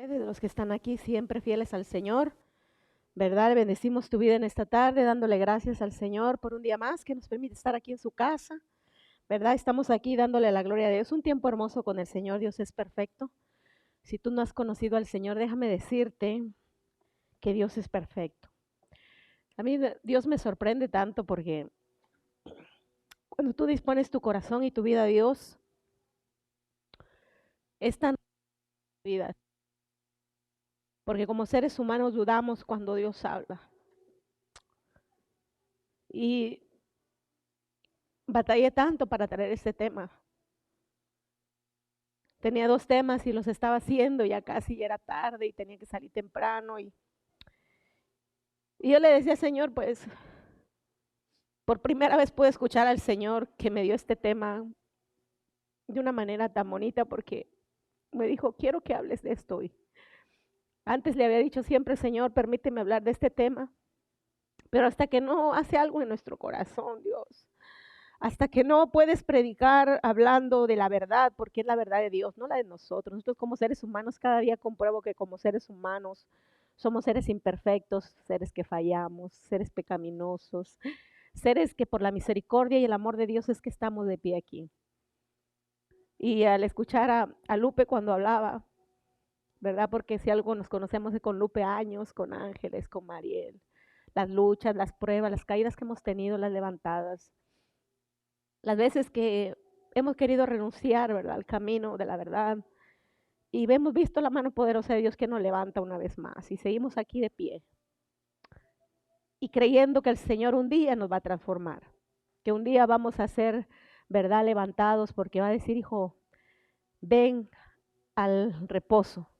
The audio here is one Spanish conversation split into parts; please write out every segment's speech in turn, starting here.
ustedes, de los que están aquí siempre fieles al Señor, ¿verdad? Bendecimos tu vida en esta tarde, dándole gracias al Señor por un día más que nos permite estar aquí en su casa, ¿verdad? Estamos aquí dándole la gloria a Dios. Un tiempo hermoso con el Señor, Dios es perfecto. Si tú no has conocido al Señor, déjame decirte que Dios es perfecto. A mí Dios me sorprende tanto porque cuando tú dispones tu corazón y tu vida a Dios, es tan vida, porque como seres humanos dudamos cuando Dios habla. Y batallé tanto para traer este tema. Tenía 2 temas y los estaba haciendo, ya casi era tarde y tenía que salir temprano. Y yo le decía, Señor, pues por primera vez pude escuchar al Señor que me dio este tema de una manera tan bonita porque me dijo, quiero que hables de esto hoy. Antes le había dicho siempre, Señor, permíteme hablar de este tema, pero hasta que no hace algo en nuestro corazón, Dios, hasta que no puedes predicar hablando de la verdad, porque es la verdad de Dios, no la de nosotros. Nosotros como seres humanos cada día compruebo que como seres humanos somos seres imperfectos, seres que fallamos, seres pecaminosos, seres que por la misericordia y el amor de Dios es que estamos de pie aquí. Y al escuchar a Lupe cuando hablaba, ¿verdad? Porque si algo nos conocemos es con Lupe años, con Ángeles, con Mariel, las luchas, las pruebas, las caídas que hemos tenido, las levantadas, las veces que hemos querido renunciar, ¿verdad?, al camino de la verdad, y hemos visto la mano poderosa de Dios que nos levanta una vez más, y seguimos aquí de pie, y creyendo que el Señor un día nos va a transformar, que un día vamos a ser, ¿verdad?, levantados, porque va a decir, hijo, ven al reposo,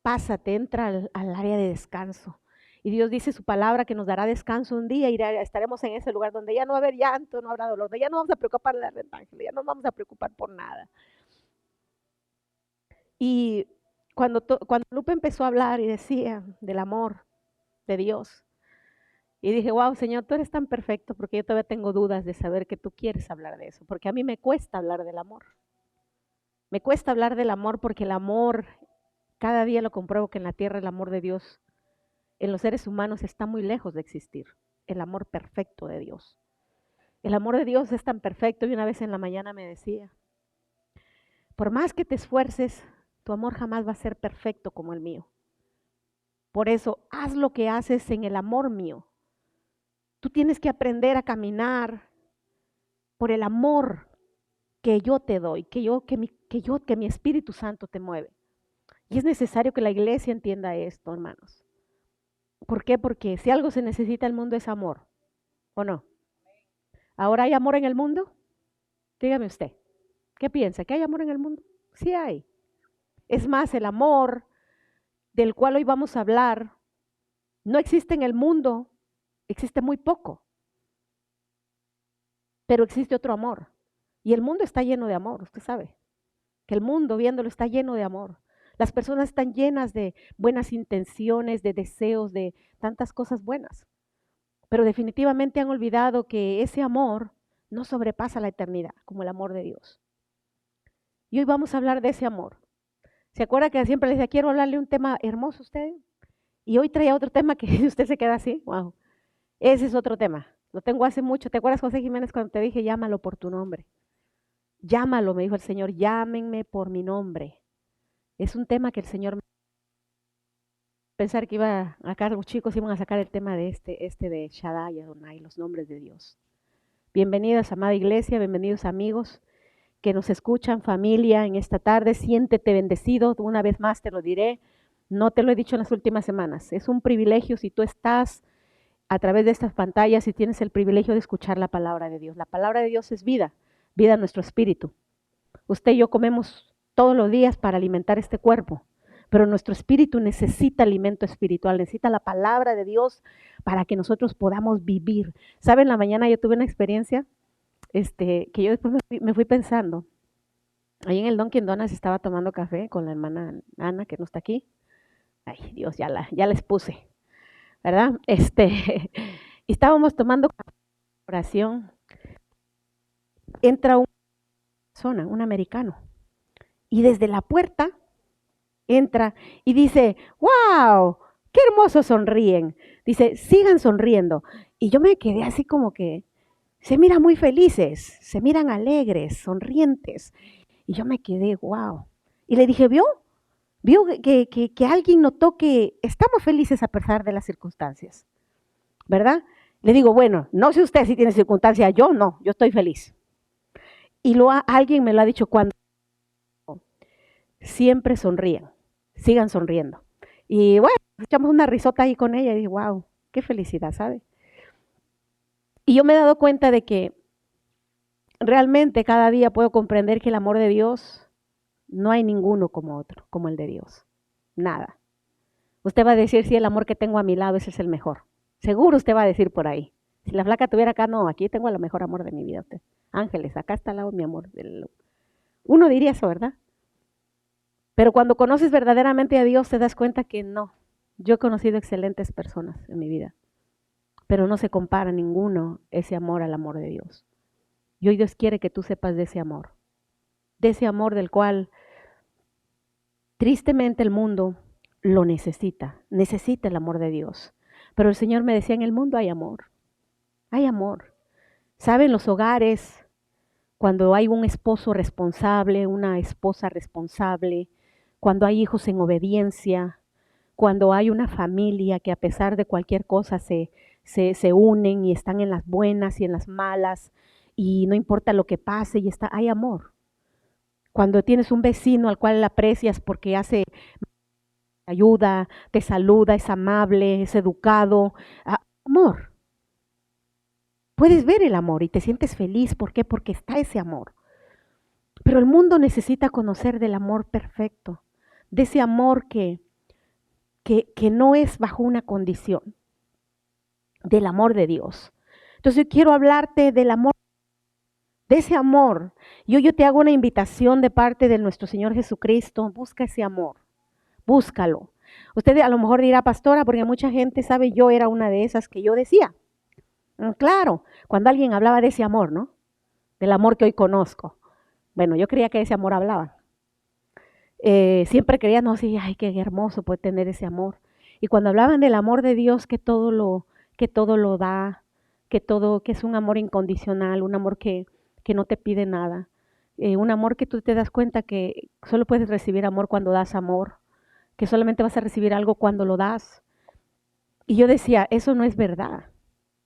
pásate, entra al área de descanso. Y Dios dice su palabra que nos dará descanso un día y estaremos en ese lugar donde ya no va a haber llanto, no habrá dolor, donde ya no vamos a preocupar de la renta, ya no vamos a preocupar por nada. Y cuando Lupe empezó a hablar y decía del amor de Dios, y dije, wow, Señor, tú eres tan perfecto porque yo todavía tengo dudas de saber que tú quieres hablar de eso, porque a mí me cuesta hablar del amor. Me cuesta hablar del amor porque el amor, cada día lo compruebo que en la tierra el amor de Dios en los seres humanos está muy lejos de existir, el amor perfecto de Dios. El amor de Dios es tan perfecto y una vez en la mañana me decía, por más que te esfuerces, tu amor jamás va a ser perfecto como el mío. Por eso, haz lo que haces en el amor mío. Tú tienes que aprender a caminar por el amor que yo te doy, que mi Espíritu Santo te mueve. Y es necesario que la iglesia entienda esto, hermanos. ¿Por qué? Porque si algo se necesita en el mundo es amor, ¿o no? ¿Ahora hay amor en el mundo? Dígame usted, ¿qué piensa? ¿Que hay amor en el mundo? Sí hay. Es más, el amor del cual hoy vamos a hablar no existe en el mundo, existe muy poco, pero existe otro amor. Y el mundo está lleno de amor, usted sabe, que el mundo viéndolo está lleno de amor. Las personas están llenas de buenas intenciones, de deseos, de tantas cosas buenas, pero definitivamente han olvidado que ese amor no sobrepasa la eternidad, como el amor de Dios. Y hoy vamos a hablar de ese amor. ¿Se acuerda que siempre les decía, quiero hablarle un tema hermoso a usted? Y hoy traía otro tema que usted se queda así, wow, ese es otro tema. Lo tengo hace mucho. ¿Te acuerdas, José Jiménez, cuando te dije, llámalo por tu nombre? Llámalo, me dijo el Señor, llámenme por mi nombre. Es un tema que el Señor me pensar que iba acá los chicos iban a sacar el tema de este de Shaddai, Adonai, los nombres de Dios. Bienvenidas, amada iglesia, bienvenidos amigos que nos escuchan, familia, en esta tarde. Siéntete bendecido, una vez más te lo diré, no te lo he dicho en las últimas semanas. Es un privilegio si tú estás a través de estas pantallas y tienes el privilegio de escuchar la palabra de Dios. La palabra de Dios es vida, vida a nuestro espíritu. Usted y yo comemos todos los días para alimentar este cuerpo, pero nuestro espíritu necesita alimento espiritual, necesita la palabra de Dios para que nosotros podamos vivir. ¿Saben? La mañana yo tuve una experiencia que yo después me fui pensando. Ahí en el Dunkin' Donuts estaba tomando café con la hermana Ana, que no está aquí. Ay, Dios, ya les puse, ¿verdad? Y estábamos tomando oración. Entra una persona, un americano, y desde la puerta entra y dice, wow, qué hermosos sonríen. Dice, sigan sonriendo. Y yo me quedé así como que, se miran muy felices, se miran alegres, sonrientes. Y yo me quedé, wow. Y le dije, ¿vio que alguien notó que estamos felices a pesar de las circunstancias? ¿Verdad? Le digo, bueno, no sé usted si tiene circunstancias, yo no, yo estoy feliz. Y alguien me lo ha dicho cuando siempre sonríen, sigan sonriendo. Y bueno, echamos una risota ahí con ella y dije, wow, qué felicidad, ¿sabe? Y yo me he dado cuenta de que realmente cada día puedo comprender que el amor de Dios no hay ninguno como otro, como el de Dios. Nada. Usted va a decir si el amor que tengo a mi lado ese es el mejor. Seguro usted va a decir por ahí. Si la flaca tuviera acá, no, aquí tengo el mejor amor de mi vida. Usted. Ángeles, acá está al lado mi amor. Uno diría eso, ¿verdad? Pero cuando conoces verdaderamente a Dios te das cuenta que no. Yo he conocido excelentes personas en mi vida, pero no se compara ninguno ese amor al amor de Dios. Y hoy Dios quiere que tú sepas de ese amor del cual tristemente el mundo lo necesita el amor de Dios. Pero el Señor me decía, en el mundo hay amor, hay amor. ¿Saben los hogares cuando hay un esposo responsable, una esposa responsable, cuando hay hijos en obediencia, cuando hay una familia que a pesar de cualquier cosa se unen y están en las buenas y en las malas y no importa lo que pase y hay amor? Cuando tienes un vecino al cual le aprecias porque ayuda, te saluda, es amable, es educado, amor. Puedes ver el amor y te sientes feliz. ¿Por qué? Porque está ese amor. Pero el mundo necesita conocer del amor perfecto, de ese amor que no es bajo una condición, del amor de Dios. Entonces yo quiero hablarte del amor, de ese amor. Yo te hago una invitación de parte de nuestro Señor Jesucristo. Busca ese amor, búscalo. Usted a lo mejor dirá, pastora, porque mucha gente sabe, yo era una de esas que yo decía. Claro, cuando alguien hablaba de ese amor, ¿no? Del amor que hoy conozco. Bueno, yo creía que ese amor hablaba. Siempre creía, no, sí, ay, qué hermoso puede tener ese amor. Y cuando hablaban del amor de Dios, que todo lo da, que es un amor incondicional, un amor que no te pide nada, un amor que tú te das cuenta que solo puedes recibir amor cuando das amor, que solamente vas a recibir algo cuando lo das. Y yo decía, eso no es verdad.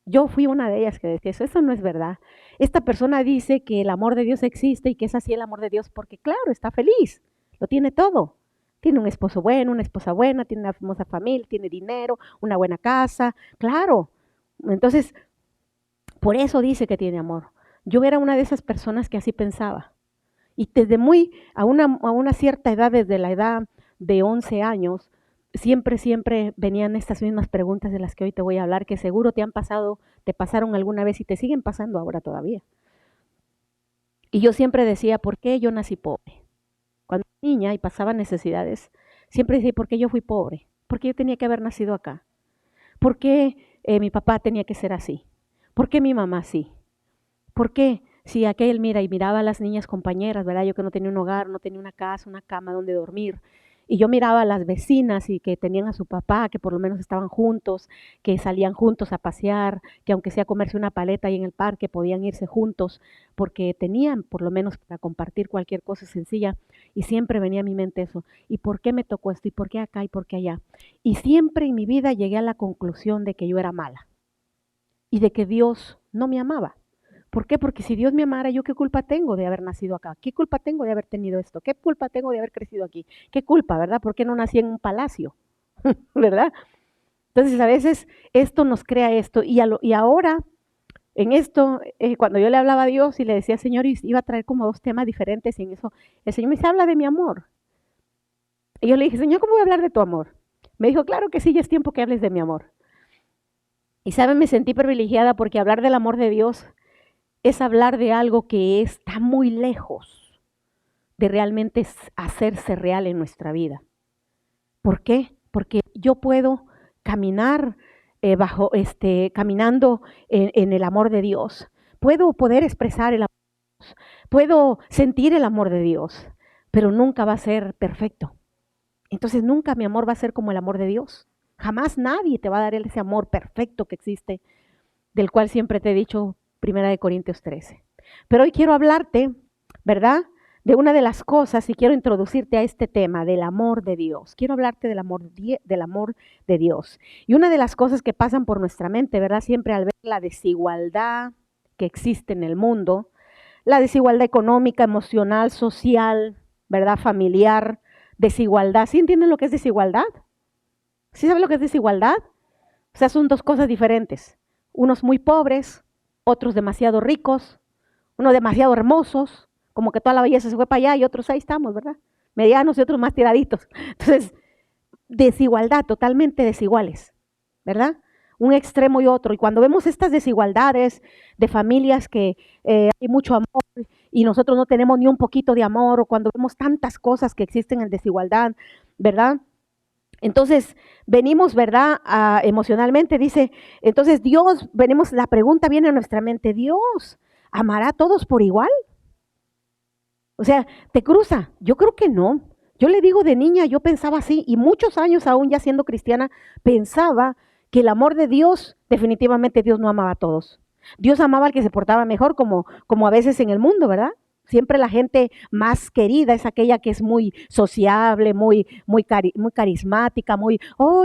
Yo fui una de ellas que decía eso no es verdad. Esta persona dice que el amor de Dios existe y que es así el amor de Dios porque, claro, está feliz, lo tiene todo. Tiene un esposo bueno, una esposa buena, tiene una hermosa familia, tiene dinero, una buena casa, claro. Entonces, por eso dice que tiene amor. Yo era una de esas personas que así pensaba. Y desde a una cierta edad, desde la edad de 11 años, siempre venían estas mismas preguntas de las que hoy te voy a hablar, que seguro te pasaron alguna vez y te siguen pasando ahora todavía. Y yo siempre decía, ¿por qué yo nací pobre? Cuando era niña y pasaba necesidades, siempre decía, ¿por qué yo fui pobre? ¿Por qué yo tenía que haber nacido acá? ¿Por qué mi papá tenía que ser así? ¿Por qué mi mamá sí? ¿Por qué? Si aquel miraba a las niñas compañeras, ¿verdad? Yo que no tenía un hogar, no tenía una casa, una cama donde dormir. Y yo miraba a las vecinas y que tenían a su papá, que por lo menos estaban juntos, que salían juntos a pasear, que aunque sea comerse una paleta ahí en el parque, podían irse juntos, porque tenían por lo menos para compartir cualquier cosa sencilla. Y siempre venía a mi mente eso. ¿Y por qué me tocó esto? ¿Y por qué acá? ¿Y por qué allá? Y siempre en mi vida llegué a la conclusión de que yo era mala y de que Dios no me amaba. ¿Por qué? Porque si Dios me amara, ¿yo qué culpa tengo de haber nacido acá? ¿Qué culpa tengo de haber tenido esto? ¿Qué culpa tengo de haber crecido aquí? ¿Qué culpa, verdad? ¿Por qué no nací en un palacio? ¿Verdad? Entonces a veces esto nos crea esto y ahora en esto, cuando yo le hablaba a Dios y le decía, Señor, iba a traer como dos temas diferentes y en eso el Señor me dice, habla de mi amor. Y yo le dije, Señor, ¿cómo voy a hablar de tu amor? Me dijo, claro que sí, ya es tiempo que hables de mi amor. Y saben, me sentí privilegiada porque hablar del amor de Dios es hablar de algo que está muy lejos de realmente hacerse real en nuestra vida. ¿Por qué? Porque yo puedo caminar caminando en el amor de Dios. Puedo poder expresar el amor de Dios. Puedo sentir el amor de Dios, pero nunca va a ser perfecto. Entonces nunca mi amor va a ser como el amor de Dios. Jamás nadie te va a dar ese amor perfecto que existe, del cual siempre te he dicho, 1 Corintios 13. Pero hoy quiero hablarte, ¿verdad? De una de las cosas, y quiero introducirte a este tema del amor de Dios. Quiero hablarte del amor de Dios. Y una de las cosas que pasan por nuestra mente, ¿verdad? Siempre al ver la desigualdad que existe en el mundo, la desigualdad económica, emocional, social, ¿verdad? Familiar, desigualdad. ¿Sí entienden lo que es desigualdad? ¿Sí saben lo que es desigualdad? O sea, son dos cosas diferentes. Unos muy pobres, otros demasiado ricos, unos demasiado hermosos, como que toda la belleza se fue para allá y otros ahí estamos, ¿verdad? Medianos y otros más tiraditos. Entonces, desigualdad, totalmente desiguales, ¿verdad? Un extremo y otro. Y cuando vemos estas desigualdades de familias que hay mucho amor y nosotros no tenemos ni un poquito de amor, o cuando vemos tantas cosas que existen en desigualdad, ¿verdad? Entonces, venimos, ¿verdad? Emocionalmente, dice, entonces Dios, venimos, la pregunta viene a nuestra mente, ¿Dios amará a todos por igual? O sea, ¿te cruza? Yo creo que no. Yo le digo de niña, yo pensaba así, y muchos años aún ya siendo cristiana, pensaba que el amor de Dios, definitivamente Dios no amaba a todos. Dios amaba al que se portaba mejor, como a veces en el mundo, ¿verdad? Siempre la gente más querida es aquella que es muy sociable, muy carismática,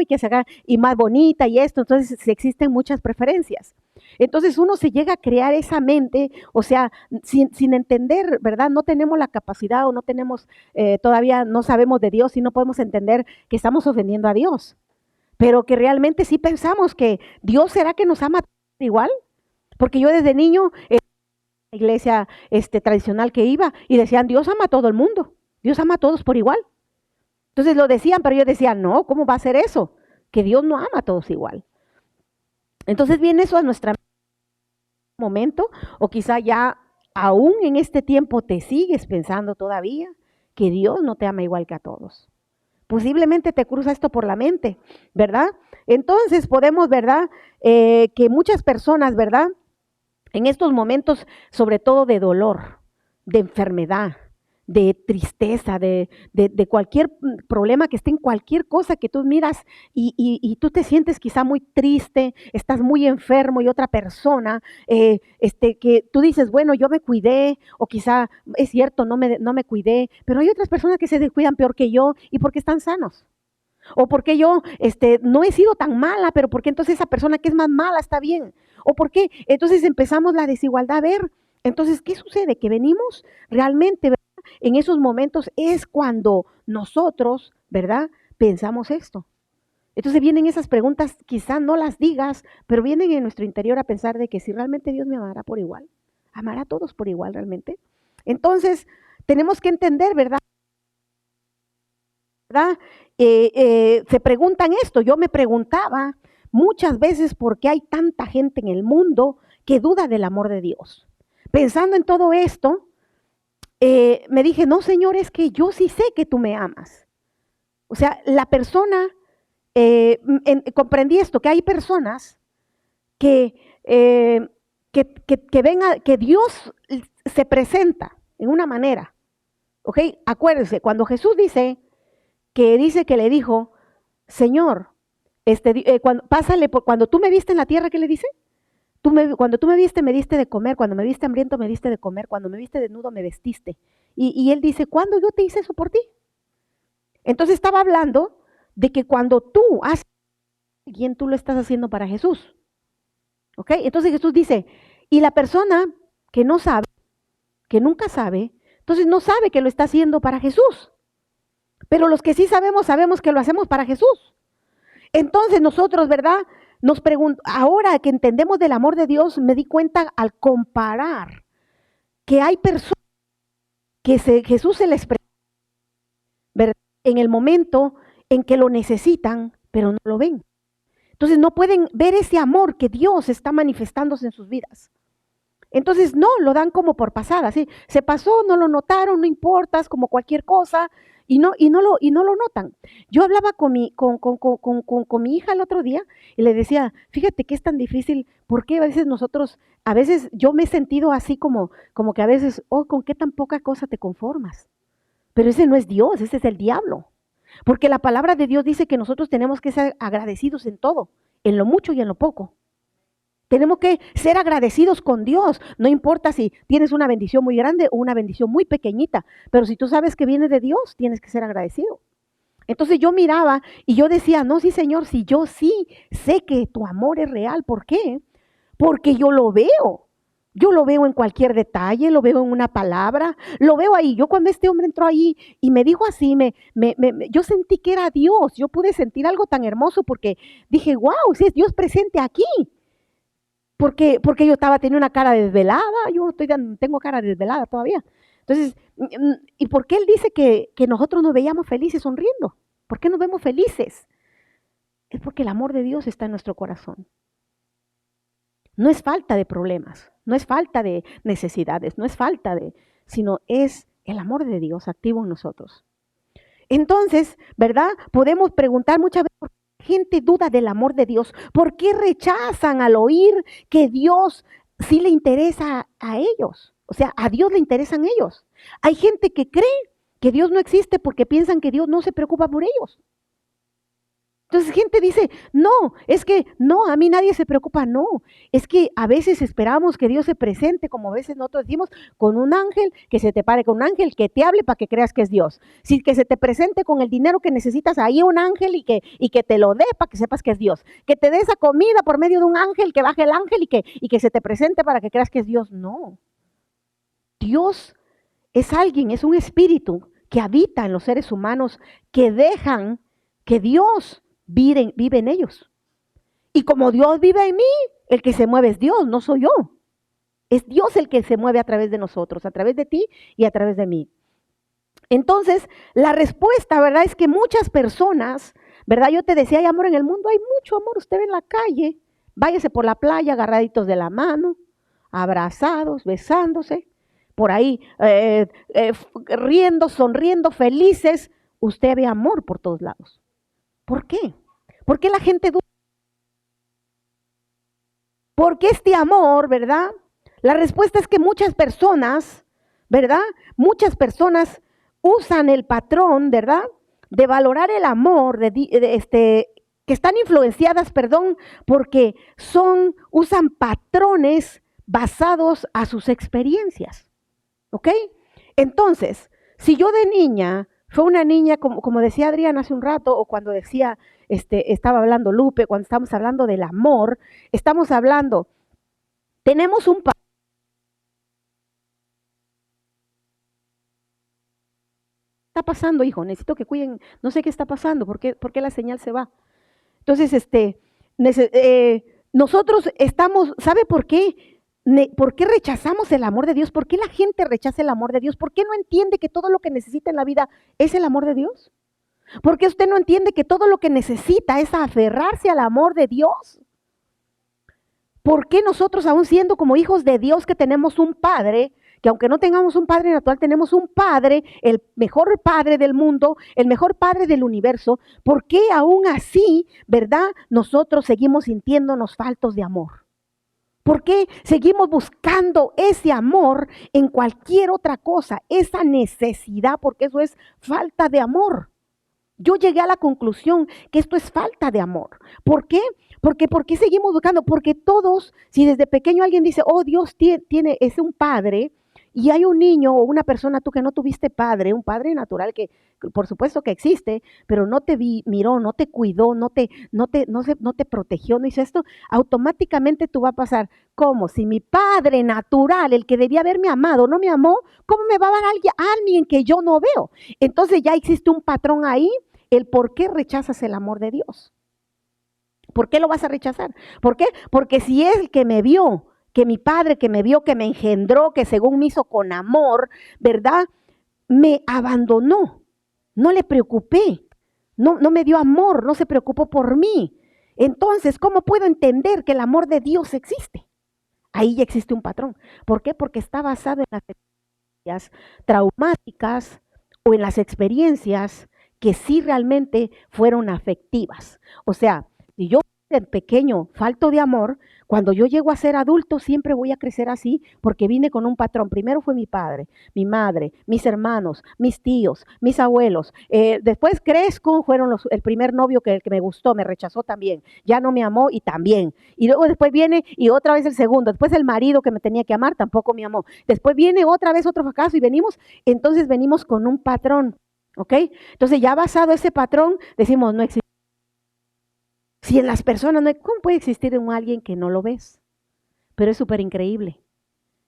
que se haga, y más bonita y esto. Entonces existen muchas preferencias. Entonces uno se llega a crear esa mente, o sea, sin entender, ¿verdad? No tenemos la capacidad o no tenemos, todavía no sabemos de Dios y no podemos entender que estamos ofendiendo a Dios. Pero que realmente sí pensamos que Dios, ¿será que nos ama igual? Porque yo desde niño, la iglesia tradicional que iba, y decían, Dios ama a todo el mundo, Dios ama a todos por igual. Entonces lo decían, pero yo decía, no, ¿cómo va a ser eso? Que Dios no ama a todos igual. Entonces viene eso a nuestra momento, o quizá ya aún en este tiempo te sigues pensando todavía que Dios no te ama igual que a todos. Posiblemente te cruza esto por la mente, ¿verdad? Entonces podemos, ¿verdad? Que muchas personas, ¿verdad? En estos momentos, sobre todo de dolor, de enfermedad, de tristeza, de cualquier problema que esté en cualquier cosa que tú miras y tú te sientes quizá muy triste, estás muy enfermo y otra persona, que tú dices, bueno, yo me cuidé, o quizá es cierto, no me cuidé, pero hay otras personas que se descuidan peor que yo y porque están sanos. O porque yo no he sido tan mala, pero porque entonces esa persona que es más mala está bien. O porque entonces empezamos la desigualdad a ver. Entonces, ¿qué sucede? Que venimos realmente, ¿verdad? En esos momentos es cuando nosotros, ¿verdad? Pensamos esto. Entonces vienen esas preguntas, quizá no las digas, pero vienen en nuestro interior a pensar de que si realmente Dios me amará por igual, amará a todos por igual realmente. Entonces, tenemos que entender, ¿verdad? ¿Verdad? Se preguntan esto. Yo me preguntaba muchas veces por qué hay tanta gente en el mundo que duda del amor de Dios. Pensando en todo esto, me dije, no, Señor, es que yo sí sé que tú me amas. O sea, la persona, comprendí esto, que hay personas que, que Dios se presenta en una manera. ¿Ok? Acuérdense, cuando Jesús dice que le dijo, Señor, cuando tú me viste en la tierra, ¿qué le dice? Cuando tú me viste, me diste de comer, cuando me viste hambriento, me diste de comer, cuando me viste desnudo, me vestiste. Y él dice, ¿cuándo yo te hice eso por ti? Entonces estaba hablando de que cuando tú haces a alguien, tú lo estás haciendo para Jesús. ¿Ok? Entonces Jesús dice, y la persona que no sabe, que nunca sabe, entonces no sabe que lo está haciendo para Jesús. Pero los que sí sabemos, sabemos que lo hacemos para Jesús. Entonces nosotros, ¿verdad? Ahora que entendemos del amor de Dios, me di cuenta al comparar que hay personas que Jesús se les presenta, ¿verdad? En el momento en que lo necesitan, pero no lo ven. Entonces no pueden ver ese amor que Dios está manifestándose en sus vidas. Entonces no, lo dan como por pasada, ¿sí? Se pasó, no lo notaron, no importa, es como cualquier cosa, y no lo notan. Yo hablaba con mi hija el otro día y le decía, fíjate que es tan difícil, porque a veces yo me he sentido así como que a veces, oh, con qué tan poca cosa te conformas. Pero ese no es Dios, ese es el diablo. Porque la palabra de Dios dice que nosotros tenemos que ser agradecidos en todo, en lo mucho y en lo poco. Tenemos que ser agradecidos con Dios. No importa si tienes una bendición muy grande o una bendición muy pequeñita, pero si tú sabes que viene de Dios, tienes que ser agradecido. Entonces yo miraba y yo decía, no, sí, Señor, si yo sí sé que tu amor es real. ¿Por qué? Porque yo lo veo. Yo lo veo en cualquier detalle, lo veo en una palabra, lo veo ahí. Yo cuando este hombre entró ahí y me dijo así, yo sentí que era Dios. Yo pude sentir algo tan hermoso porque dije, wow, si es Dios presente aquí. Porque yo estaba teniendo una cara desvelada, tengo cara desvelada todavía. Entonces, ¿y por qué él dice que nosotros nos veíamos felices sonriendo? ¿Por qué nos vemos felices? Es porque el amor de Dios está en nuestro corazón. No es falta de problemas, no es falta de necesidades, no es falta de, sino es el amor de Dios activo en nosotros. Entonces, ¿verdad? Podemos preguntar muchas veces, ¿por qué la gente duda del amor de Dios? ¿Por qué rechazan al oír que Dios sí le interesa a ellos? O sea, a Dios le interesan ellos. Hay gente que cree que Dios no existe porque piensan que Dios no se preocupa por ellos. Entonces gente dice, no, es que no, a mí nadie se preocupa, no. Es que a veces esperamos que Dios se presente, como a veces nosotros decimos, con un ángel, que se te pare con un ángel, que te hable para que creas que es Dios. Si que se te presente con el dinero que necesitas ahí un ángel y que te lo dé para que sepas que es Dios. Que te dé esa comida por medio de un ángel, que baje el ángel y que se te presente para que creas que es Dios. No. Dios es alguien, es un espíritu que habita en los seres humanos que dejan que Dios vive en ellos. Y como Dios vive en mí, el que se mueve es Dios, no soy yo. Es Dios el que se mueve a través de nosotros, a través de ti y a través de mí. Entonces, la respuesta, ¿verdad? Es que muchas personas, ¿verdad? Yo te decía, hay amor en el mundo, hay mucho amor. Usted ve en la calle, váyase por la playa agarraditos de la mano, abrazados, besándose, por ahí riendo, sonriendo, felices. Usted ve amor por todos lados. ¿Por qué? ¿Por qué la gente duda? Porque este amor, ¿verdad? La respuesta es que muchas personas, ¿verdad? Muchas personas usan el patrón, ¿verdad? De valorar el amor, que están influenciadas, perdón, porque usan patrones basados a sus experiencias, ¿ok? Entonces, si yo de niña fue una niña, como decía Adrián hace un rato, o cuando decía, estaba hablando Lupe, cuando estamos hablando del amor, estamos hablando, tenemos un patrón. ¿Qué está pasando, hijo? Necesito que cuiden, no sé qué está pasando, ¿por qué la señal se va? Entonces, nosotros estamos, ¿sabe por qué? ¿Por qué rechazamos el amor de Dios? ¿Por qué la gente rechaza el amor de Dios? ¿Por qué no entiende que todo lo que necesita en la vida es el amor de Dios? ¿Por qué usted no entiende que todo lo que necesita es aferrarse al amor de Dios? ¿Por qué nosotros, aún siendo como hijos de Dios, que tenemos un Padre, que aunque no tengamos un Padre natural, tenemos un Padre, el mejor Padre del mundo, el mejor Padre del universo, ¿por qué aún así, verdad, nosotros seguimos sintiéndonos faltos de amor? ¿Por qué seguimos buscando ese amor en cualquier otra cosa, esa necesidad? Porque eso es falta de amor. Yo llegué a la conclusión que esto es falta de amor. ¿Por qué? ¿Por qué seguimos buscando? Porque todos, si desde pequeño alguien dice, oh, Dios es un padre, y hay un niño o una persona, tú que no tuviste padre, un padre natural que por supuesto que existe, pero no te miró, no te cuidó, no te protegió, no hizo esto, automáticamente tú vas a pasar como si mi padre natural, el que debía haberme amado, no me amó, ¿cómo me va a dar alguien que yo no veo? Entonces ya existe un patrón ahí, el por qué rechazas el amor de Dios. ¿Por qué lo vas a rechazar? ¿Por qué? Porque si es el que me vio, que mi padre que me vio, que me engendró, que según me hizo con amor, ¿verdad? Me abandonó, no le preocupé, no me dio amor, no se preocupó por mí. Entonces, ¿cómo puedo entender que el amor de Dios existe? Ahí ya existe un patrón. ¿Por qué? Porque está basado en las experiencias traumáticas o en las experiencias que sí realmente fueron afectivas. O sea, si yo de pequeño falto de amor, cuando yo llego a ser adulto siempre voy a crecer así porque vine con un patrón. Primero fue mi padre, mi madre, mis hermanos, mis tíos, mis abuelos. Después crezco, fueron el primer novio que me gustó, me rechazó también. Ya no me amó y también. Y luego después viene y otra vez el segundo. Después el marido que me tenía que amar tampoco me amó. Después viene otra vez otro fracaso y entonces venimos con un patrón. ¿Ok? Entonces ya basado ese patrón decimos no existe. Si en las personas no hay, ¿cómo puede existir en alguien que no lo ves? Pero es súper increíble.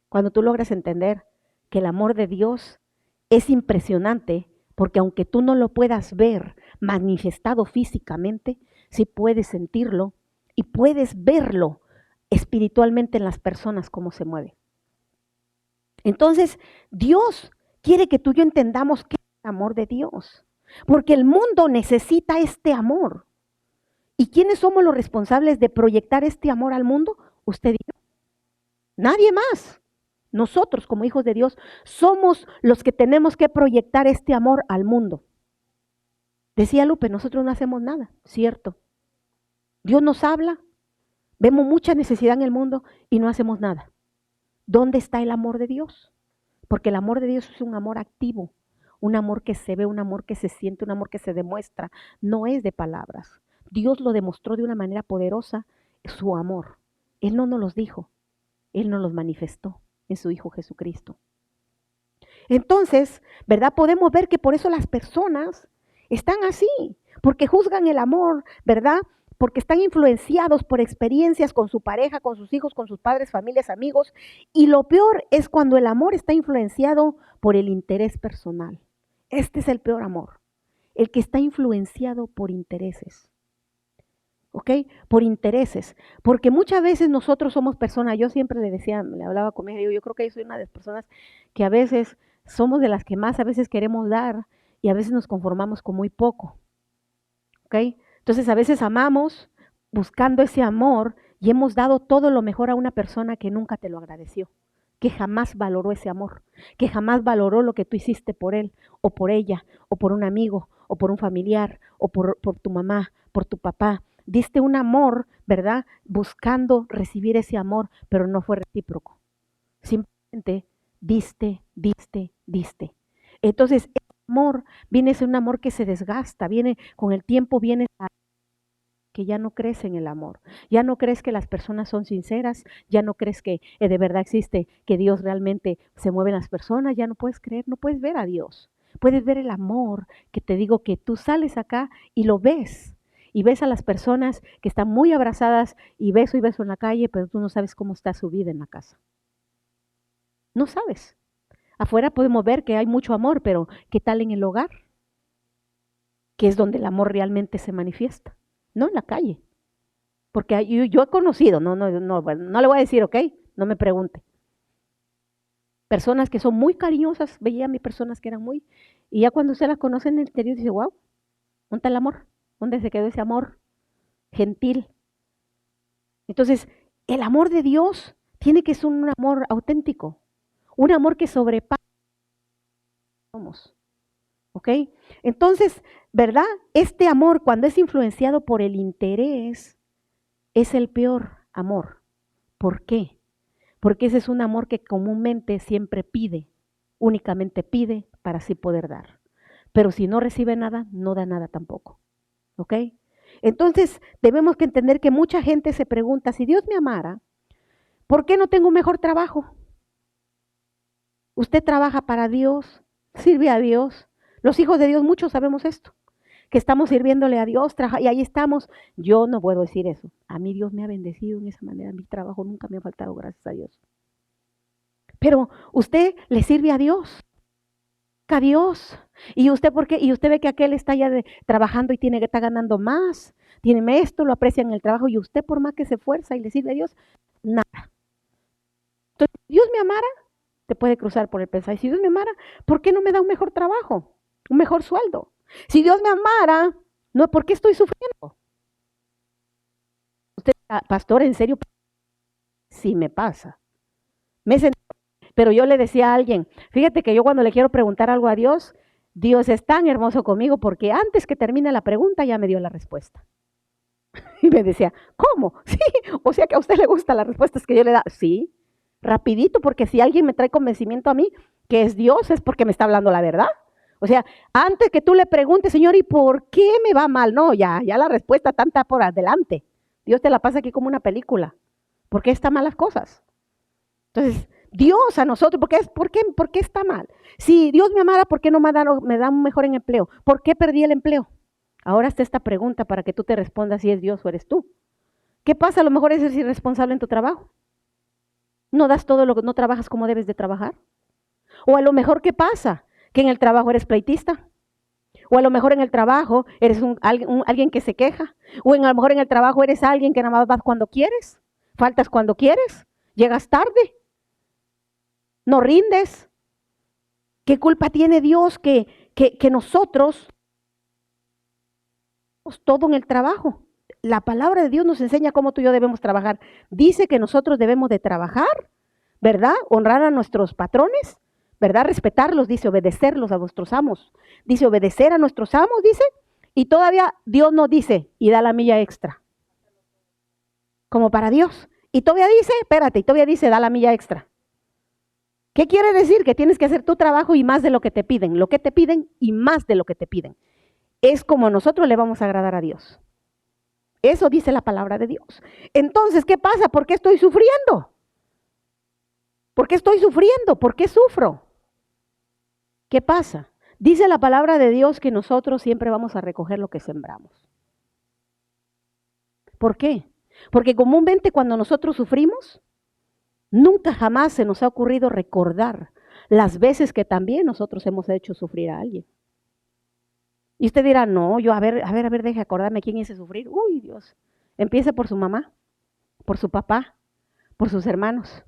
Cuando tú logras entender que el amor de Dios es impresionante, porque aunque tú no lo puedas ver manifestado físicamente, sí puedes sentirlo y puedes verlo espiritualmente en las personas cómo se mueve. Entonces, Dios quiere que tú y yo entendamos qué es el amor de Dios, porque el mundo necesita este amor. ¿Y quiénes somos los responsables de proyectar este amor al mundo? Usted y yo. Nadie más. Nosotros, como hijos de Dios, somos los que tenemos que proyectar este amor al mundo. Decía Lupe, nosotros no hacemos nada, cierto. Dios nos habla, vemos mucha necesidad en el mundo y no hacemos nada. ¿Dónde está el amor de Dios? Porque el amor de Dios es un amor activo, un amor que se ve, un amor que se siente, un amor que se demuestra, no es de palabras. Dios lo demostró de una manera poderosa, su amor. Él no nos los dijo, Él nos los manifestó en su Hijo Jesucristo. Entonces, ¿verdad? Podemos ver que por eso las personas están así, porque juzgan el amor, ¿verdad? Porque están influenciados por experiencias con su pareja, con sus hijos, con sus padres, familias, amigos. Y lo peor es cuando el amor está influenciado por el interés personal. Este es el peor amor, el que está influenciado por intereses. ¿Ok? Por intereses. Porque muchas veces nosotros somos personas, yo siempre le hablaba con ella, yo creo que yo soy una de las personas que a veces somos de las que más a veces queremos dar y a veces nos conformamos con muy poco. ¿Ok? Entonces a veces amamos buscando ese amor y hemos dado todo lo mejor a una persona que nunca te lo agradeció, que jamás valoró ese amor, que jamás valoró lo que tú hiciste por él o por ella o por un amigo o por un familiar o por tu mamá, por tu papá. Diste un amor, ¿verdad? Buscando recibir ese amor, pero no fue recíproco. Simplemente diste. Entonces, el amor viene a ser un amor que se desgasta, viene con el tiempo, viene a que ya no crees en el amor, ya no crees que las personas son sinceras, ya no crees que de verdad existe, que Dios realmente se mueve en las personas, ya no puedes creer, no puedes ver a Dios, puedes ver el amor que te digo que tú sales acá y lo ves. Y ves a las personas que están muy abrazadas y beso en la calle, pero tú no sabes cómo está su vida en la casa. No sabes. Afuera podemos ver que hay mucho amor, pero ¿qué tal en el hogar? Que es donde el amor realmente se manifiesta, no en la calle. Porque yo he conocido, no le voy a decir, ¿ok? No me pregunte. Personas que son muy cariñosas, veía a mis personas que eran muy, y ya cuando usted las conoce en el interior dice, wow, ¿dónde está el amor? ¿Dónde se quedó ese amor gentil? Entonces, el amor de Dios tiene que ser un amor auténtico, un amor que sobrepasa. ¿Ok? Entonces, ¿verdad? Este amor, cuando es influenciado por el interés, es el peor amor. ¿Por qué? Porque ese es un amor que comúnmente siempre pide, únicamente pide para así poder dar. Pero si no recibe nada, no da nada tampoco. ¿Ok? Entonces, debemos que entender que mucha gente se pregunta, si Dios me amara, ¿por qué no tengo un mejor trabajo? Usted trabaja para Dios, sirve a Dios. Los hijos de Dios, muchos sabemos esto, que estamos sirviéndole a Dios y ahí estamos. Yo no puedo decir eso. A mí Dios me ha bendecido en esa manera. Mi trabajo nunca me ha faltado, gracias a Dios. Pero usted le sirve a Dios. A Dios. ¿Y usted por qué? Y usted ve que aquel está ya trabajando y está ganando más. Tiene esto, lo aprecia en el trabajo. Y usted por más que se esfuerza y le sirve a Dios, nada. Entonces, Dios me amara, te puede cruzar por el pensamiento. Si Dios me amara, ¿por qué no me da un mejor trabajo? Un mejor sueldo. Si Dios me amara, no, ¿por qué estoy sufriendo? Usted, pastor, en serio, sí me pasa. Pero yo le decía a alguien, fíjate que yo cuando le quiero preguntar algo a Dios, Dios es tan hermoso conmigo porque antes que termine la pregunta ya me dio la respuesta. Y me decía, ¿cómo? Sí, o sea que a usted le gustan las respuestas que yo le da. Sí, rapidito, porque si alguien me trae convencimiento a mí que es Dios, es porque me está hablando la verdad. O sea, antes que tú le preguntes, Señor, ¿y por qué me va mal? No, ya la respuesta está por adelante. Dios te la pasa aquí como una película. ¿Por qué están mal las cosas? Entonces, Dios a nosotros, ¿por qué está mal? Si Dios me amara, ¿por qué no me da un mejor empleo? ¿Por qué perdí el empleo? Ahora está esta pregunta para que tú te respondas si es Dios o eres tú. ¿Qué pasa? A lo mejor eres irresponsable en tu trabajo. No das todo lo que no trabajas como debes de trabajar. O a lo mejor, ¿qué pasa? Que en el trabajo eres pleitista. O a lo mejor en el trabajo eres alguien que se queja. O a lo mejor en el trabajo eres alguien que nada más vas cuando quieres. Faltas cuando quieres. Llegas tarde. No rindes. ¿Qué culpa tiene Dios que nosotros todo en el trabajo? La palabra de Dios nos enseña cómo tú y yo debemos trabajar. Dice que nosotros debemos de trabajar, ¿verdad? Honrar a nuestros patrones, ¿verdad? Respetarlos, dice, obedecerlos a vuestros amos. Dice, obedecer a nuestros amos, dice. Y todavía Dios nos dice, y da la milla extra. Como para Dios. Y todavía dice, espérate, y todavía dice, da la milla extra. ¿Qué quiere decir? Que tienes que hacer tu trabajo y más de lo que te piden. Lo que te piden y más de lo que te piden. Es como nosotros le vamos a agradar a Dios. Eso dice la palabra de Dios. Entonces, ¿qué pasa? ¿Por qué estoy sufriendo? ¿Por qué estoy sufriendo? ¿Por qué sufro? ¿Qué pasa? Dice la palabra de Dios que nosotros siempre vamos a recoger lo que sembramos. ¿Por qué? Porque comúnmente cuando nosotros sufrimos, nunca jamás se nos ha ocurrido recordar las veces que también nosotros hemos hecho sufrir a alguien. Y usted dirá, no, yo a ver, deje acordarme quién hice sufrir. Uy, Dios. Empiece por su mamá, por su papá, por sus hermanos,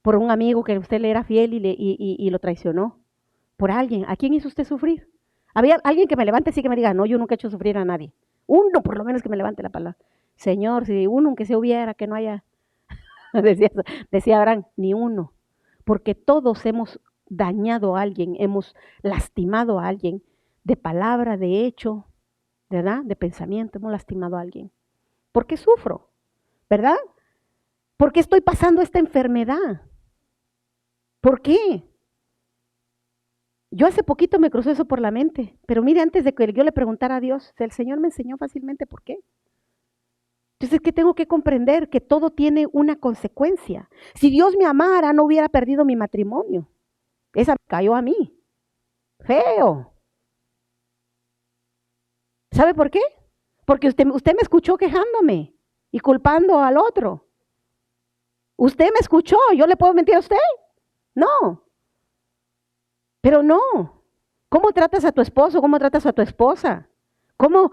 por un amigo que usted le era fiel y lo traicionó, por alguien. ¿A quién hizo usted sufrir? Había alguien que me levante así que me diga, no, yo nunca he hecho sufrir a nadie. Uno por lo menos que me levante la palabra. Señor, si uno aunque se hubiera, que no haya, decía Abraham, ni uno. Porque todos hemos dañado a alguien, hemos lastimado a alguien, de palabra, de hecho, ¿verdad? De pensamiento, hemos lastimado a alguien. ¿Por qué sufro? ¿Verdad? ¿Por qué estoy pasando esta enfermedad? ¿Por qué? Yo hace poquito me cruzó eso por la mente, pero mire, antes de que yo le preguntara a Dios, el Señor me enseñó fácilmente por qué. Entonces, ¿qué tengo que comprender? Que todo tiene una consecuencia. Si Dios me amara, no hubiera perdido mi matrimonio. Esa me cayó a mí. Feo. ¿Sabe por qué? Porque usted me escuchó quejándome y culpando al otro. Usted me escuchó, ¿yo le puedo mentir a usted? No. Pero no. ¿Cómo tratas a tu esposo? ¿Cómo tratas a tu esposa? ¿Cómo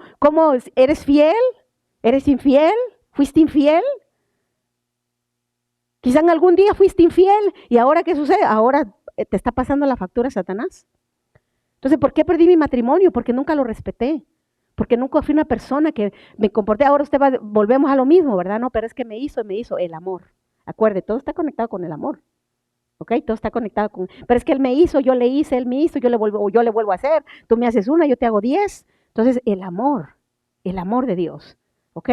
eres fiel? ¿Eres infiel? ¿Fuiste infiel? Quizá en algún día fuiste infiel y ahora ¿qué sucede? Ahora te está pasando la factura Satanás. Entonces, ¿por qué perdí mi matrimonio? Porque nunca lo respeté. Porque nunca fui una persona que me comporté. Ahora volvemos a lo mismo, ¿verdad? No, pero es que me hizo el amor. Acuerde, todo está conectado con el amor. ¿Ok? Todo está conectado con... Pero es que él me hizo, yo le hice, él me hizo, yo le vuelvo a hacer. Tú me haces una, yo te hago 10. Entonces, el amor de Dios. ¿Ok?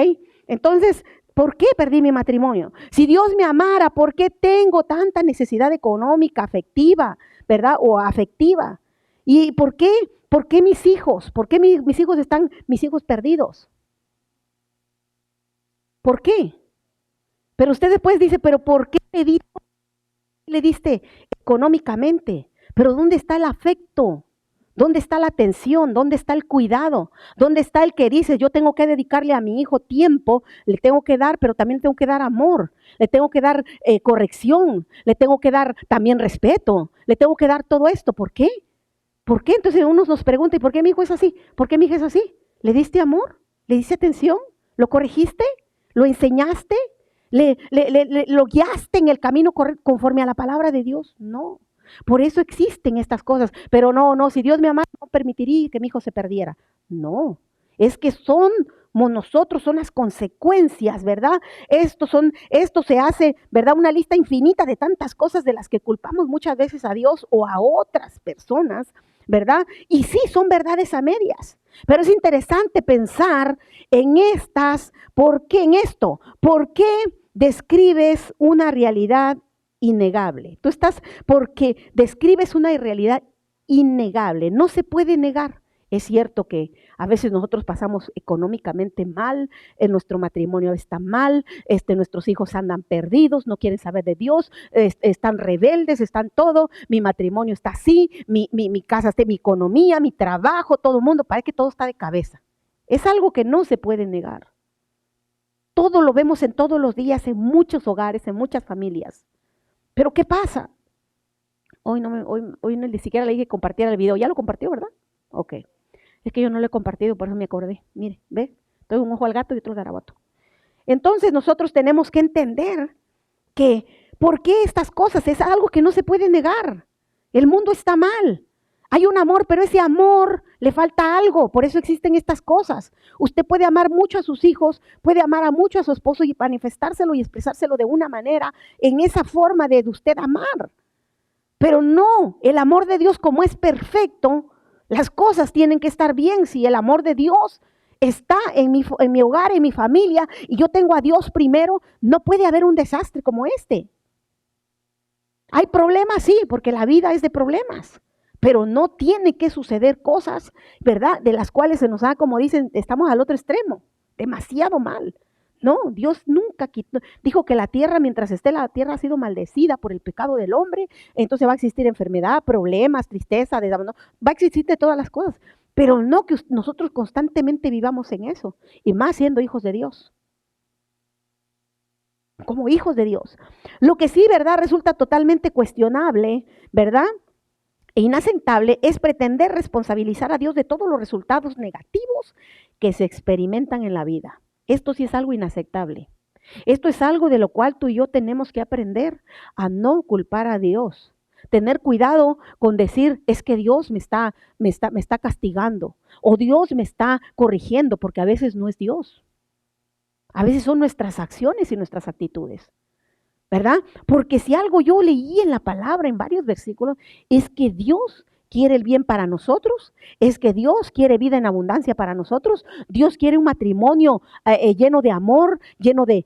Entonces, ¿por qué perdí mi matrimonio? Si Dios me amara, ¿por qué tengo tanta necesidad económica, afectiva, ¿verdad? O afectiva. ¿Y por qué? ¿Por qué mis hijos? ¿Por qué mis hijos están, mis hijos perdidos? ¿Por qué? Pero usted después dice, ¿pero por qué le diste económicamente? ¿Pero dónde está el afecto? ¿Dónde está la atención? ¿Dónde está el cuidado? ¿Dónde está el que dice, yo tengo que dedicarle a mi hijo tiempo, le tengo que dar, pero también le tengo que dar amor, le tengo que dar corrección, le tengo que dar también respeto, le tengo que dar todo esto? ¿Por qué? ¿Por qué? Entonces uno nos pregunta, ¿y por qué mi hijo es así? ¿Por qué mi hija es así? ¿Le diste amor? ¿Le diste atención? ¿Lo corregiste? ¿Lo enseñaste? ¿Lo guiaste en el camino conforme a la palabra de Dios? No. Por eso existen estas cosas. Pero no, si Dios me amara, no permitiría que mi hijo se perdiera. No. Es que nosotros, son las consecuencias, ¿verdad? Esto se hace, ¿verdad? Una lista infinita de tantas cosas de las que culpamos muchas veces a Dios o a otras personas, ¿verdad? Y sí, son verdades a medias. Pero es interesante pensar en ¿por qué en esto? ¿Por qué describes una realidad innegable? Porque describes una realidad innegable, no se puede negar. Es cierto que a veces nosotros pasamos económicamente mal, nuestro matrimonio está mal, nuestros hijos andan perdidos, no quieren saber de Dios, están rebeldes, están todo, mi matrimonio está así, mi casa, mi economía, mi trabajo, todo el mundo, parece que todo está de cabeza. Es algo que no se puede negar. Todo lo vemos en todos los días, en muchos hogares, en muchas familias. Pero ¿qué pasa? Hoy ni siquiera le dije que compartiera el video. ¿Ya lo compartió, verdad? Ok. Es que yo no lo he compartido, por eso me acordé. Mire, ¿ve? Doy un ojo al gato y otro al garabato. Entonces nosotros tenemos que entender que ¿por qué estas cosas? Es algo que no se puede negar. El mundo está mal. Hay un amor, pero ese amor le falta algo. Por eso existen estas cosas. Usted puede amar mucho a sus hijos, puede amar mucho a su esposo y manifestárselo y expresárselo de una manera en esa forma de usted amar. Pero no, el amor de Dios como es perfecto, las cosas tienen que estar bien. Si el amor de Dios está en mi hogar, en mi familia, y yo tengo a Dios primero, no puede haber un desastre como este. Hay problemas, sí, porque la vida es de problemas, pero no tiene que suceder cosas, ¿verdad? De las cuales se nos da, como dicen, estamos al otro extremo, demasiado mal. No, Dios nunca dijo que la tierra, mientras esté la tierra ha sido maldecida por el pecado del hombre, entonces va a existir enfermedad, problemas, tristeza, va a existir de todas las cosas, pero no que nosotros constantemente vivamos en eso, y más siendo hijos de Dios, como hijos de Dios. Lo que sí, ¿verdad?, resulta totalmente cuestionable, ¿verdad?, e inaceptable es pretender responsabilizar a Dios de todos los resultados negativos que se experimentan en la vida. Esto sí es algo inaceptable. Esto es algo de lo cual tú y yo tenemos que aprender a no culpar a Dios. Tener cuidado con decir, es que Dios me está castigando o Dios me está corrigiendo, porque a veces no es Dios. A veces son nuestras acciones y nuestras actitudes, ¿verdad? Porque si algo yo leí en la palabra, en varios versículos, es que Dios quiere el bien para nosotros, es que Dios quiere vida en abundancia para nosotros, Dios quiere un matrimonio lleno de amor, lleno de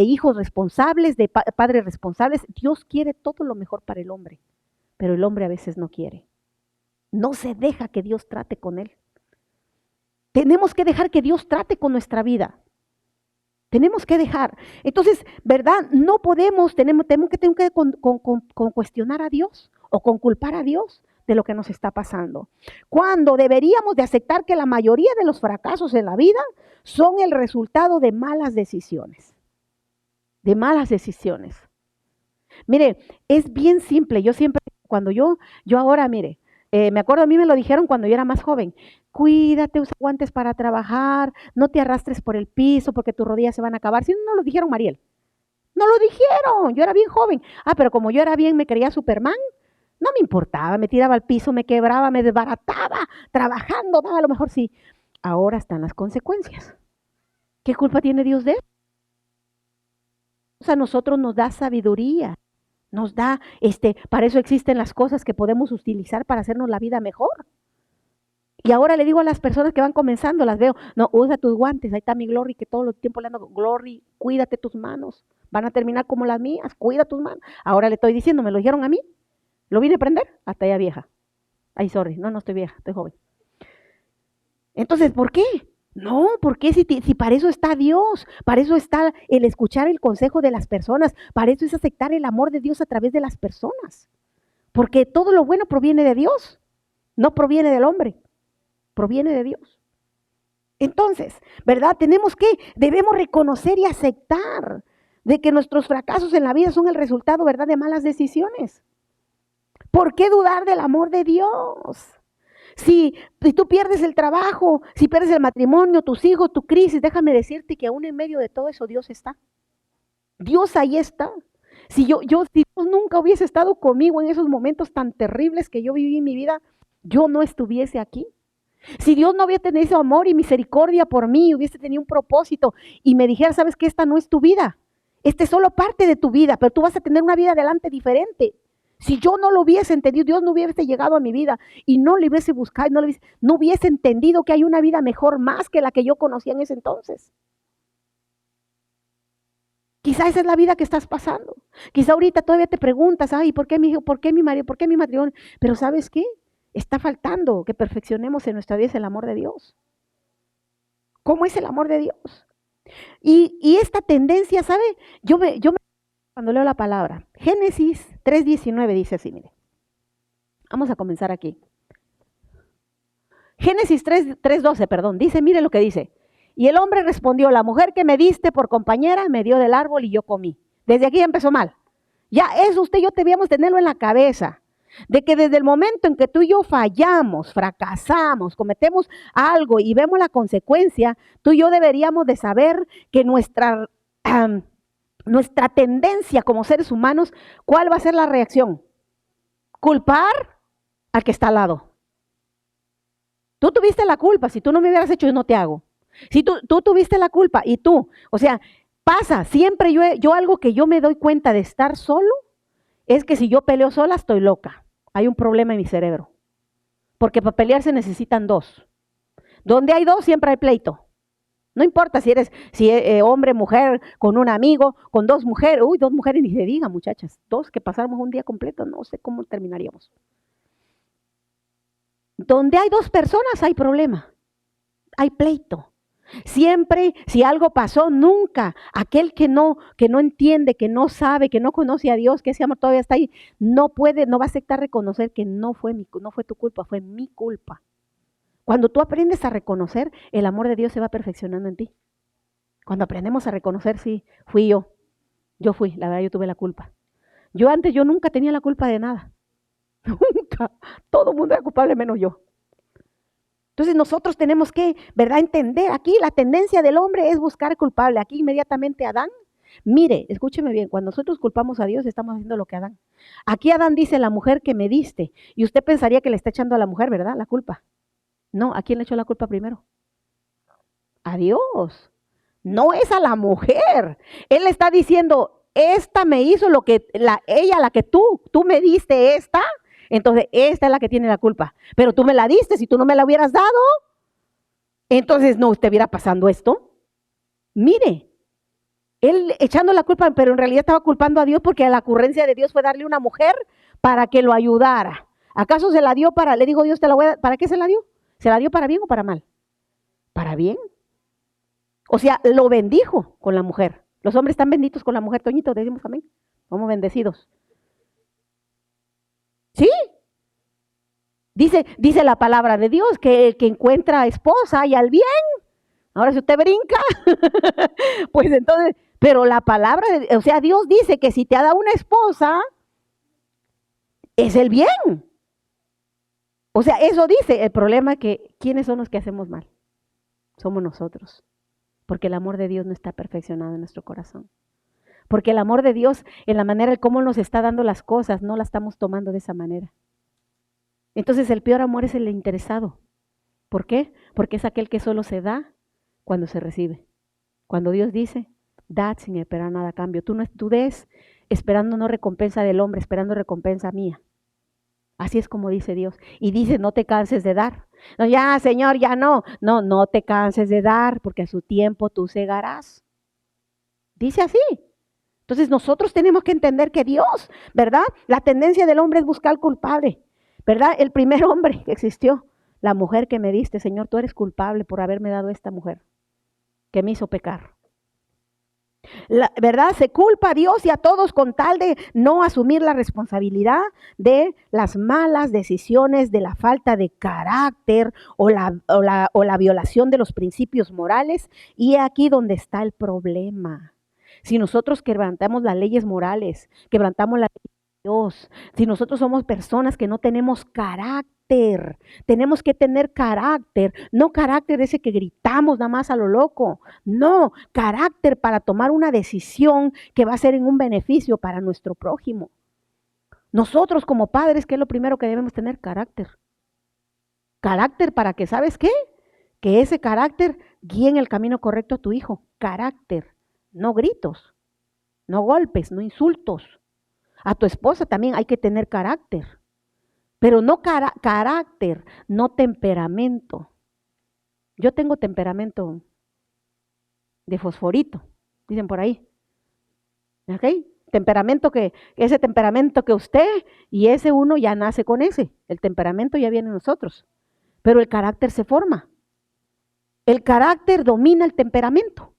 hijos responsables, de padres responsables. Dios quiere todo lo mejor para el hombre, pero el hombre a veces no quiere. No se deja que Dios trate con él. Tenemos que dejar que Dios trate con nuestra vida. Tenemos que dejar. Entonces, ¿verdad? No podemos, tenemos que cuestionar a Dios o con culpar a Dios de lo que nos está pasando. Cuando deberíamos de aceptar que la mayoría de los fracasos en la vida son el resultado de malas decisiones. De malas decisiones. Mire, es bien simple. Yo siempre, cuando yo ahora, mire, me acuerdo, a mí me lo dijeron cuando yo era más joven. Cuídate, usa guantes para trabajar, no te arrastres por el piso porque tus rodillas se van a acabar. Si no lo dijeron, Mariel. No lo dijeron, yo era bien joven. Pero como yo era bien, me creía Superman, no me importaba, me tiraba al piso, me quebraba, me desbarataba, trabajando, a lo mejor sí. Ahora están las consecuencias. ¿Qué culpa tiene Dios de eso? A nosotros nos da sabiduría, nos da, para eso existen las cosas que podemos utilizar para hacernos la vida mejor. Y ahora le digo a las personas que van comenzando, las veo, no, usa tus guantes, ahí está mi Glory, que todo el tiempo le ando, Glory, cuídate tus manos, van a terminar como las mías, cuida tus manos. Ahora le estoy diciendo, ¿me lo dijeron a mí? ¿Lo vine a aprender? Hasta ya vieja. Ay, sorry, no estoy vieja, estoy joven. Entonces, ¿por qué? No, porque si para eso está Dios, para eso está el escuchar el consejo de las personas, para eso es aceptar el amor de Dios a través de las personas. Porque todo lo bueno proviene de Dios, no proviene del hombre, proviene de Dios. Entonces, ¿verdad? Debemos reconocer y aceptar de que nuestros fracasos en la vida son el resultado, ¿verdad?, de malas decisiones. ¿Por qué dudar del amor de Dios? Si tú pierdes el trabajo, si pierdes el matrimonio, tus hijos, tu crisis, déjame decirte que aún en medio de todo eso Dios está. Dios ahí está. Si Dios nunca hubiese estado conmigo en esos momentos tan terribles que yo viví en mi vida, yo no estuviese aquí. Si Dios no hubiese tenido ese amor y misericordia por mí, hubiese tenido un propósito y me dijera, sabes que esta no es tu vida, esta es solo parte de tu vida, pero tú vas a tener una vida adelante diferente. Si yo no lo hubiese entendido, Dios no hubiese llegado a mi vida y no le hubiese buscado, no hubiese entendido que hay una vida mejor más que la que yo conocía en ese entonces. Quizá esa es la vida que estás pasando. Quizá ahorita todavía te preguntas, ay, ¿por qué mi hijo? ¿Por qué mi marido? ¿Por qué mi matrimonio? Pero ¿sabes qué? Está faltando que perfeccionemos en nuestra vida el amor de Dios. ¿Cómo es el amor de Dios? Y esta tendencia, ¿sabe? Yo me cuando leo la palabra, Génesis 3:19 dice así, mire. Vamos a comenzar aquí. Génesis 3:12, perdón, dice, mire lo que dice. Y el hombre respondió, la mujer que me diste por compañera me dio del árbol y yo comí. Desde aquí ya empezó mal. Ya eso usted y yo debíamos tenerlo en la cabeza. De que desde el momento en que tú y yo fallamos, fracasamos, cometemos algo y vemos la consecuencia, tú y yo deberíamos de saber que nuestra tendencia como seres humanos, ¿cuál va a ser la reacción? Culpar al que está al lado. Tú tuviste la culpa, si tú no me hubieras hecho, yo no te hago. Si tú tuviste la culpa y tú, o sea, pasa, siempre yo algo que yo me doy cuenta de estar solo, es que si yo peleo sola estoy loca. Hay un problema en mi cerebro. Porque para pelear se necesitan dos. Donde hay dos siempre hay pleito. No importa si eres hombre, mujer, con un amigo, con dos mujeres. Uy, dos mujeres ni se diga, muchachas. Dos que pasáramos un día completo, no sé cómo terminaríamos. Donde hay dos personas hay problema. Hay pleito. Siempre, si algo pasó, nunca aquel que no entiende, que no sabe, que no conoce a Dios, que ese amor todavía está ahí, no va a aceptar reconocer que no fue tu culpa, fue mi culpa. Cuando tú aprendes a reconocer, el amor de Dios se va perfeccionando en ti. Cuando aprendemos a reconocer, sí, fui yo fui, la verdad yo tuve la culpa. Yo nunca tenía la culpa de nada. Nunca. Todo el mundo era culpable menos yo. Entonces nosotros tenemos que, ¿verdad?, entender aquí la tendencia del hombre es buscar culpable. Aquí inmediatamente Adán, mire, escúcheme bien, cuando nosotros culpamos a Dios estamos haciendo lo que Adán. Aquí Adán dice, la mujer que me diste, y usted pensaría que le está echando a la mujer, ¿verdad?, la culpa. No, ¿a quién le echó la culpa primero? A Dios. No es a la mujer. Él le está diciendo, esta me hizo lo que, ella, la que tú me diste esta, entonces esta es la que tiene la culpa. Pero tú me la diste, si tú no me la hubieras dado, entonces no estuviera pasando esto. Mire, él echando la culpa, pero en realidad estaba culpando a Dios porque la ocurrencia de Dios fue darle una mujer para que lo ayudara. ¿Acaso se la dio le dijo Dios, te la voy a dar? ¿Para qué se la dio? ¿Se la dio para bien o para mal? Para bien. O sea, lo bendijo con la mujer. Los hombres están benditos con la mujer, Toñito, decimos amén. Somos bendecidos. ¿Sí? Dice la palabra de Dios que el que encuentra esposa y al bien. Ahora si usted brinca, pues entonces, pero la palabra, o sea, Dios dice que si te ha dado una esposa, es el bien. O sea, eso dice. El problema es que, ¿quiénes son los que hacemos mal? Somos nosotros. Porque el amor de Dios no está perfeccionado en nuestro corazón. Porque el amor de Dios, en la manera en cómo nos está dando las cosas, no la estamos tomando de esa manera. Entonces el peor amor es el interesado. ¿Por qué? Porque es aquel que solo se da cuando se recibe. Cuando Dios dice, dad sin esperar nada a cambio. Tú des esperando no recompensa del hombre, esperando recompensa mía. Así es como dice Dios. Y dice, no te canses de dar. No, ya, Señor, ya no. No te canses de dar, porque a su tiempo tú segarás. Dice así. Entonces nosotros tenemos que entender que Dios, ¿verdad? La tendencia del hombre es buscar culpable, ¿verdad? El primer hombre que existió, la mujer que me diste, Señor, tú eres culpable por haberme dado esta mujer que me hizo pecar. ¿Verdad? Se culpa a Dios y a todos con tal de no asumir la responsabilidad de las malas decisiones, de la falta de carácter o la violación de los principios morales. Y aquí donde está el problema. Si nosotros quebrantamos las leyes morales, quebrantamos la ley de Dios, si nosotros somos personas que no tenemos carácter, tenemos que tener carácter, no carácter ese que gritamos nada más a lo loco, no, carácter para tomar una decisión que va a ser en un beneficio para nuestro prójimo. Nosotros como padres, ¿qué es lo primero que debemos tener? Carácter. Carácter para que, ¿sabes qué? Que ese carácter guíe en el camino correcto a tu hijo. Carácter. No gritos, no golpes, no insultos. A tu esposa también hay que tener carácter, pero no carácter, no temperamento. Yo tengo temperamento de fosforito, dicen por ahí. ¿Ok? Ese temperamento que usted y ese uno ya nace con ese. El temperamento ya viene en nosotros, pero el carácter se forma. El carácter domina el temperamento.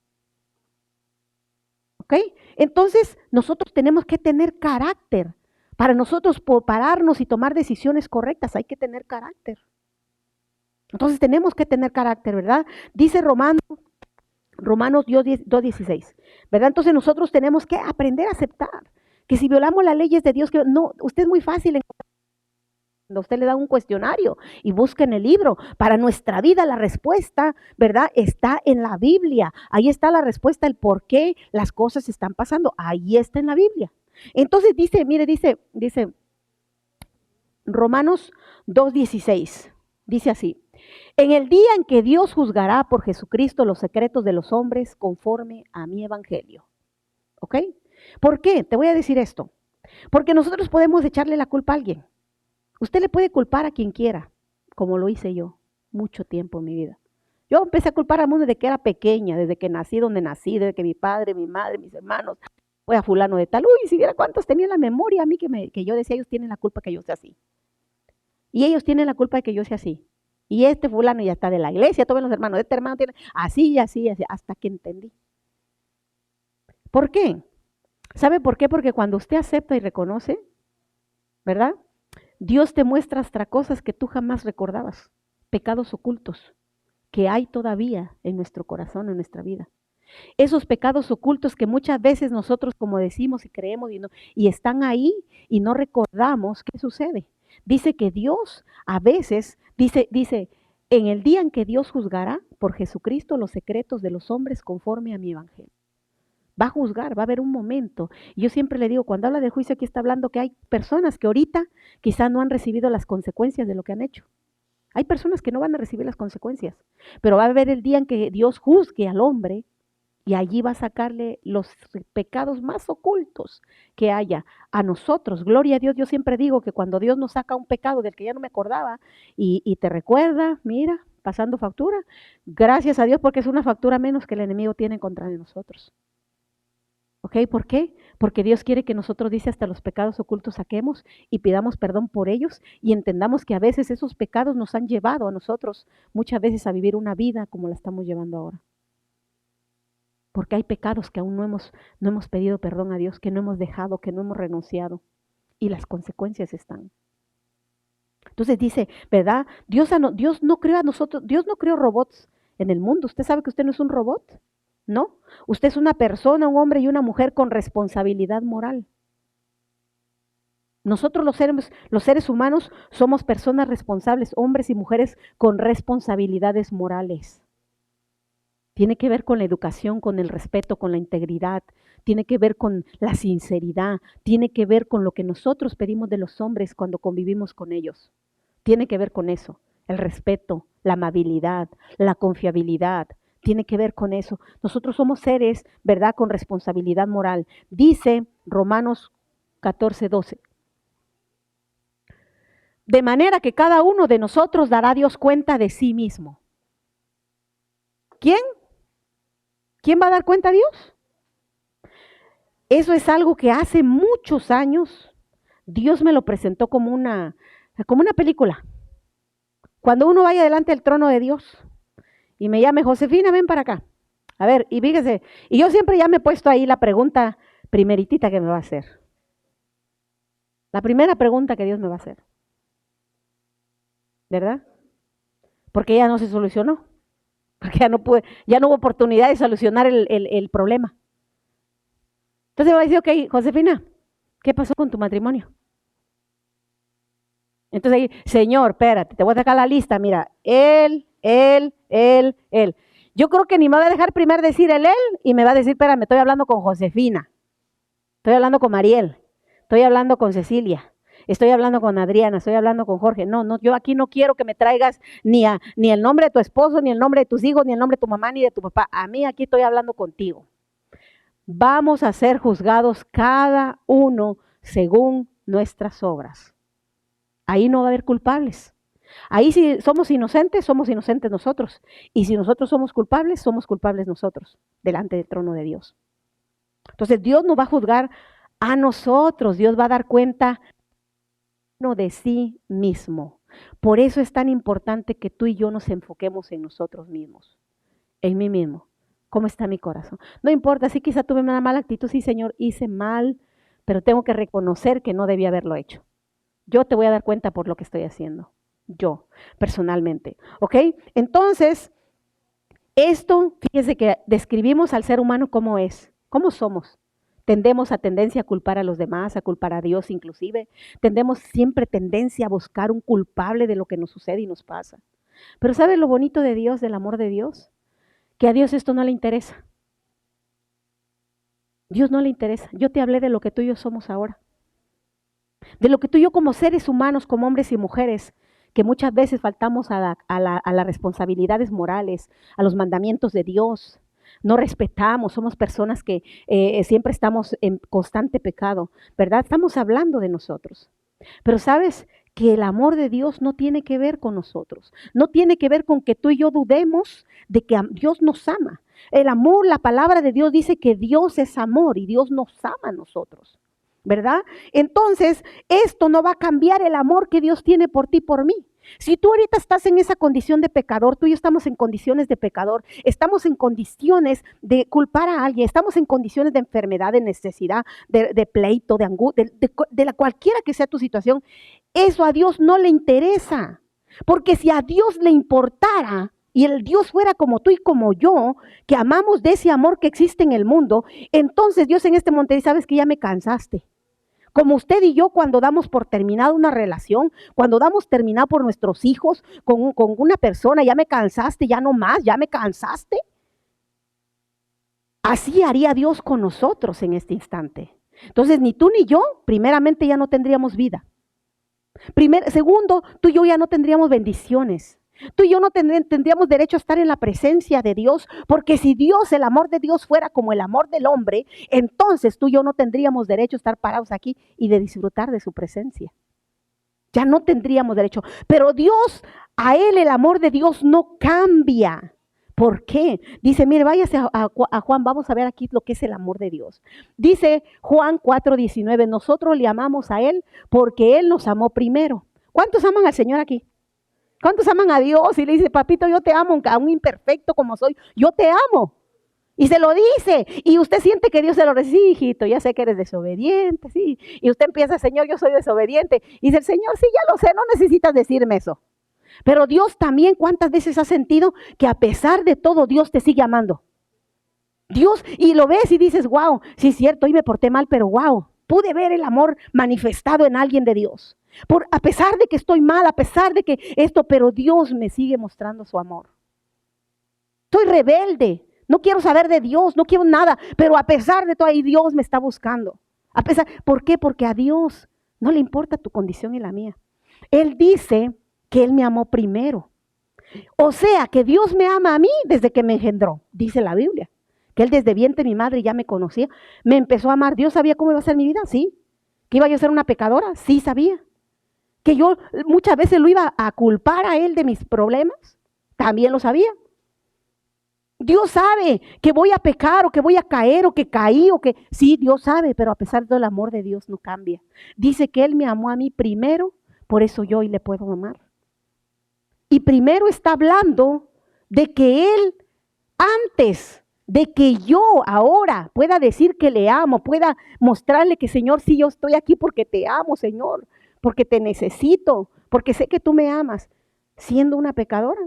¿Ok? Entonces, nosotros tenemos que tener carácter. Para nosotros pararnos y tomar decisiones correctas, hay que tener carácter. Entonces, tenemos que tener carácter, ¿verdad? Dice Romanos 2:16, ¿verdad? Entonces, nosotros tenemos que aprender a aceptar que si violamos las leyes de Dios, que no, usted es muy fácil cuando usted le da un cuestionario y busca en el libro, para nuestra vida la respuesta, ¿verdad? Está en la Biblia. Ahí está la respuesta, el por qué las cosas están pasando. Ahí está en la Biblia. Entonces dice, mire, dice Romanos 2:16, dice así: en el día en que Dios juzgará por Jesucristo los secretos de los hombres conforme a mi evangelio. ¿Ok? ¿Por qué? Te voy a decir esto. Porque nosotros podemos echarle la culpa a alguien. Usted le puede culpar a quien quiera, como lo hice yo mucho tiempo en mi vida. Yo empecé a culpar al mundo desde que era pequeña, desde que nací donde nací, desde que mi padre, mi madre, mis hermanos, fue a fulano de tal. Uy, si viera cuántos tenía la memoria a mí que yo decía, ellos tienen la culpa que yo sea así. Y ellos tienen la culpa de que yo sea así. Y este fulano ya está de la iglesia, todos los hermanos, este hermano tiene así y así, así, hasta que entendí. ¿Por qué? ¿Sabe por qué? Porque cuando usted acepta y reconoce, ¿verdad? Dios te muestra hasta cosas que tú jamás recordabas, pecados ocultos que hay todavía en nuestro corazón, en nuestra vida. Esos pecados ocultos que muchas veces nosotros, como decimos y creemos y están ahí y no recordamos, ¿qué sucede? Dice que Dios a veces, dice, en el día en que Dios juzgará por Jesucristo los secretos de los hombres conforme a mi evangelio. Va a juzgar, va a haber un momento. Y yo siempre le digo, cuando habla de juicio, aquí está hablando que hay personas que ahorita quizá no han recibido las consecuencias de lo que han hecho. Hay personas que no van a recibir las consecuencias, pero va a haber el día en que Dios juzgue al hombre y allí va a sacarle los pecados más ocultos que haya a nosotros. Gloria a Dios, yo siempre digo que cuando Dios nos saca un pecado del que ya no me acordaba y te recuerda, mira, pasando factura, gracias a Dios porque es una factura menos que el enemigo tiene contra nosotros. ¿Ok? ¿Por qué? Porque Dios quiere que nosotros, dice, hasta los pecados ocultos saquemos y pidamos perdón por ellos y entendamos que a veces esos pecados nos han llevado a nosotros muchas veces a vivir una vida como la estamos llevando ahora. Porque hay pecados que aún no hemos pedido perdón a Dios, que no hemos dejado, que no hemos renunciado y las consecuencias están. Entonces dice, ¿verdad? Dios no creó a nosotros, Dios no creó robots en el mundo. ¿Usted sabe que usted no es un robot? ¿No? Usted es una persona, un hombre y una mujer con responsabilidad moral. Nosotros los seres humanos somos personas responsables, hombres y mujeres con responsabilidades morales. Tiene que ver con la educación, con el respeto, con la integridad, tiene que ver con la sinceridad, tiene que ver con lo que nosotros pedimos de los hombres cuando convivimos con ellos. Tiene que ver con eso, el respeto, la amabilidad, la confiabilidad, tiene que ver con eso. Nosotros somos seres, ¿verdad?, con responsabilidad moral. Dice Romanos 14:12. De manera que cada uno de nosotros dará a Dios cuenta de sí mismo. ¿Quién? ¿Quién va a dar cuenta a Dios? Eso es algo que hace muchos años Dios me lo presentó como una película. Cuando uno vaya delante del trono de Dios y me llame, Josefina, ven para acá. A ver, y fíjese, y yo siempre ya me he puesto ahí la pregunta primeritita que me va a hacer. La primera pregunta que Dios me va a hacer. ¿Verdad? Porque ya no se solucionó. Porque ya no hubo oportunidad de solucionar el problema. Entonces va a decir, ok, Josefina, ¿qué pasó con tu matrimonio? Entonces ahí, Señor, espérate, te voy a sacar la lista, mira, él. Yo creo que ni me va a dejar primero decir él y me va a decir, espérame, estoy hablando con Josefina, estoy hablando con Mariel, estoy hablando con Cecilia, estoy hablando con Adriana, estoy hablando con Jorge. No, yo aquí no quiero que me traigas ni el nombre de tu esposo, ni el nombre de tus hijos, ni el nombre de tu mamá, ni de tu papá. A mí aquí estoy hablando contigo. Vamos a ser juzgados cada uno según nuestras obras. Ahí no va a haber culpables. Ahí si somos inocentes nosotros. Y si nosotros somos culpables nosotros, delante del trono de Dios. Entonces Dios nos va a juzgar a nosotros, Dios va a dar cuenta de sí mismo. Por eso es tan importante que tú y yo nos enfoquemos en nosotros mismos, en mí mismo. ¿Cómo está mi corazón? No importa, si quizá tuve una mala actitud, sí Señor, hice mal, pero tengo que reconocer que no debía haberlo hecho. Yo te voy a dar cuenta por lo que estoy haciendo, yo, personalmente, ¿ok? Entonces, esto, fíjese que describimos al ser humano cómo es, cómo somos. Tendemos a tendencia a culpar a los demás, a culpar a Dios inclusive. Tendemos siempre tendencia a buscar un culpable de lo que nos sucede y nos pasa. Pero ¿sabes lo bonito de Dios, del amor de Dios? Que a Dios esto no le interesa. Dios no le interesa. Yo te hablé de lo que tú y yo somos ahora. De lo que tú y yo como seres humanos, como hombres y mujeres, que muchas veces faltamos a las responsabilidades morales, a los mandamientos de Dios. No respetamos, somos personas que siempre estamos en constante pecado, ¿verdad? Estamos hablando de nosotros. Pero sabes que el amor de Dios no tiene que ver con nosotros. No tiene que ver con que tú y yo dudemos de que Dios nos ama. El amor, la palabra de Dios dice que Dios es amor y Dios nos ama a nosotros, ¿verdad? Entonces, esto no va a cambiar el amor que Dios tiene por ti, por mí. Si tú ahorita estás en esa condición de pecador, tú y yo estamos en condiciones de pecador, estamos en condiciones de culpar a alguien, estamos en condiciones de enfermedad, de necesidad, de pleito, de angustia, de la cualquiera que sea tu situación, eso a Dios no le interesa. Porque si a Dios le importara y el Dios fuera como tú y como yo, que amamos de ese amor que existe en el mundo, entonces Dios en este monte dice, sabes que ya me cansaste. Como usted y yo cuando damos por terminada una relación, cuando damos terminado por nuestros hijos, con una persona, ya me cansaste, ya no más, ya me cansaste. Así haría Dios con nosotros en este instante. Entonces ni tú ni yo, primeramente ya no tendríamos vida. Segundo, tú y yo ya no tendríamos bendiciones. Tú y yo no tendríamos derecho a estar en la presencia de Dios, porque si Dios, el amor de Dios fuera como el amor del hombre, entonces tú y yo no tendríamos derecho a estar parados aquí y de disfrutar de su presencia. Ya no tendríamos derecho. Pero Dios, a Él el amor de Dios no cambia. ¿Por qué? Dice, mire, váyase a Juan, vamos a ver aquí lo que es el amor de Dios. Dice Juan 4:19, nosotros le amamos a Él porque Él nos amó primero. ¿Cuántos aman al Señor aquí? ¿Cuántos aman a Dios? Y le dice, papito, yo te amo, aunque imperfecto como soy, yo te amo. Y se lo dice, y usted siente que Dios se lo recibe, sí, hijito, ya sé que eres desobediente, sí. Y usted empieza, Señor, yo soy desobediente. Y dice el Señor, sí, ya lo sé, no necesitas decirme eso. Pero Dios también, ¿cuántas veces has sentido que a pesar de todo Dios te sigue amando? Dios, y lo ves y dices, wow, sí es cierto, hoy me porté mal, pero wow, pude ver el amor manifestado en alguien de Dios. A pesar de que estoy mal, a pesar de que esto, pero Dios me sigue mostrando su amor. Estoy rebelde, no quiero saber de Dios, no quiero nada, pero a pesar de todo ahí Dios me está buscando. ¿Por qué? Porque a Dios no le importa tu condición y la mía. Él dice que Él me amó primero. O sea, que Dios me ama a mí desde que me engendró, dice la Biblia. Que Él desde vientre de mi madre ya me conocía, me empezó a amar. ¿Dios sabía cómo iba a ser mi vida? Sí. ¿Que iba yo a ser una pecadora? Sí sabía. ¿Que yo muchas veces lo iba a culpar a Él de mis problemas? También lo sabía. Dios sabe que voy a pecar o que voy a caer o que caí o que... Sí, Dios sabe, pero a pesar de todo el amor de Dios no cambia. Dice que Él me amó a mí primero, por eso yo hoy le puedo amar. Y primero está hablando de que Él, antes de que yo ahora pueda decir que le amo, pueda mostrarle que Señor, sí, yo estoy aquí porque te amo, Señor, porque te necesito, porque sé que tú me amas, siendo una pecadora.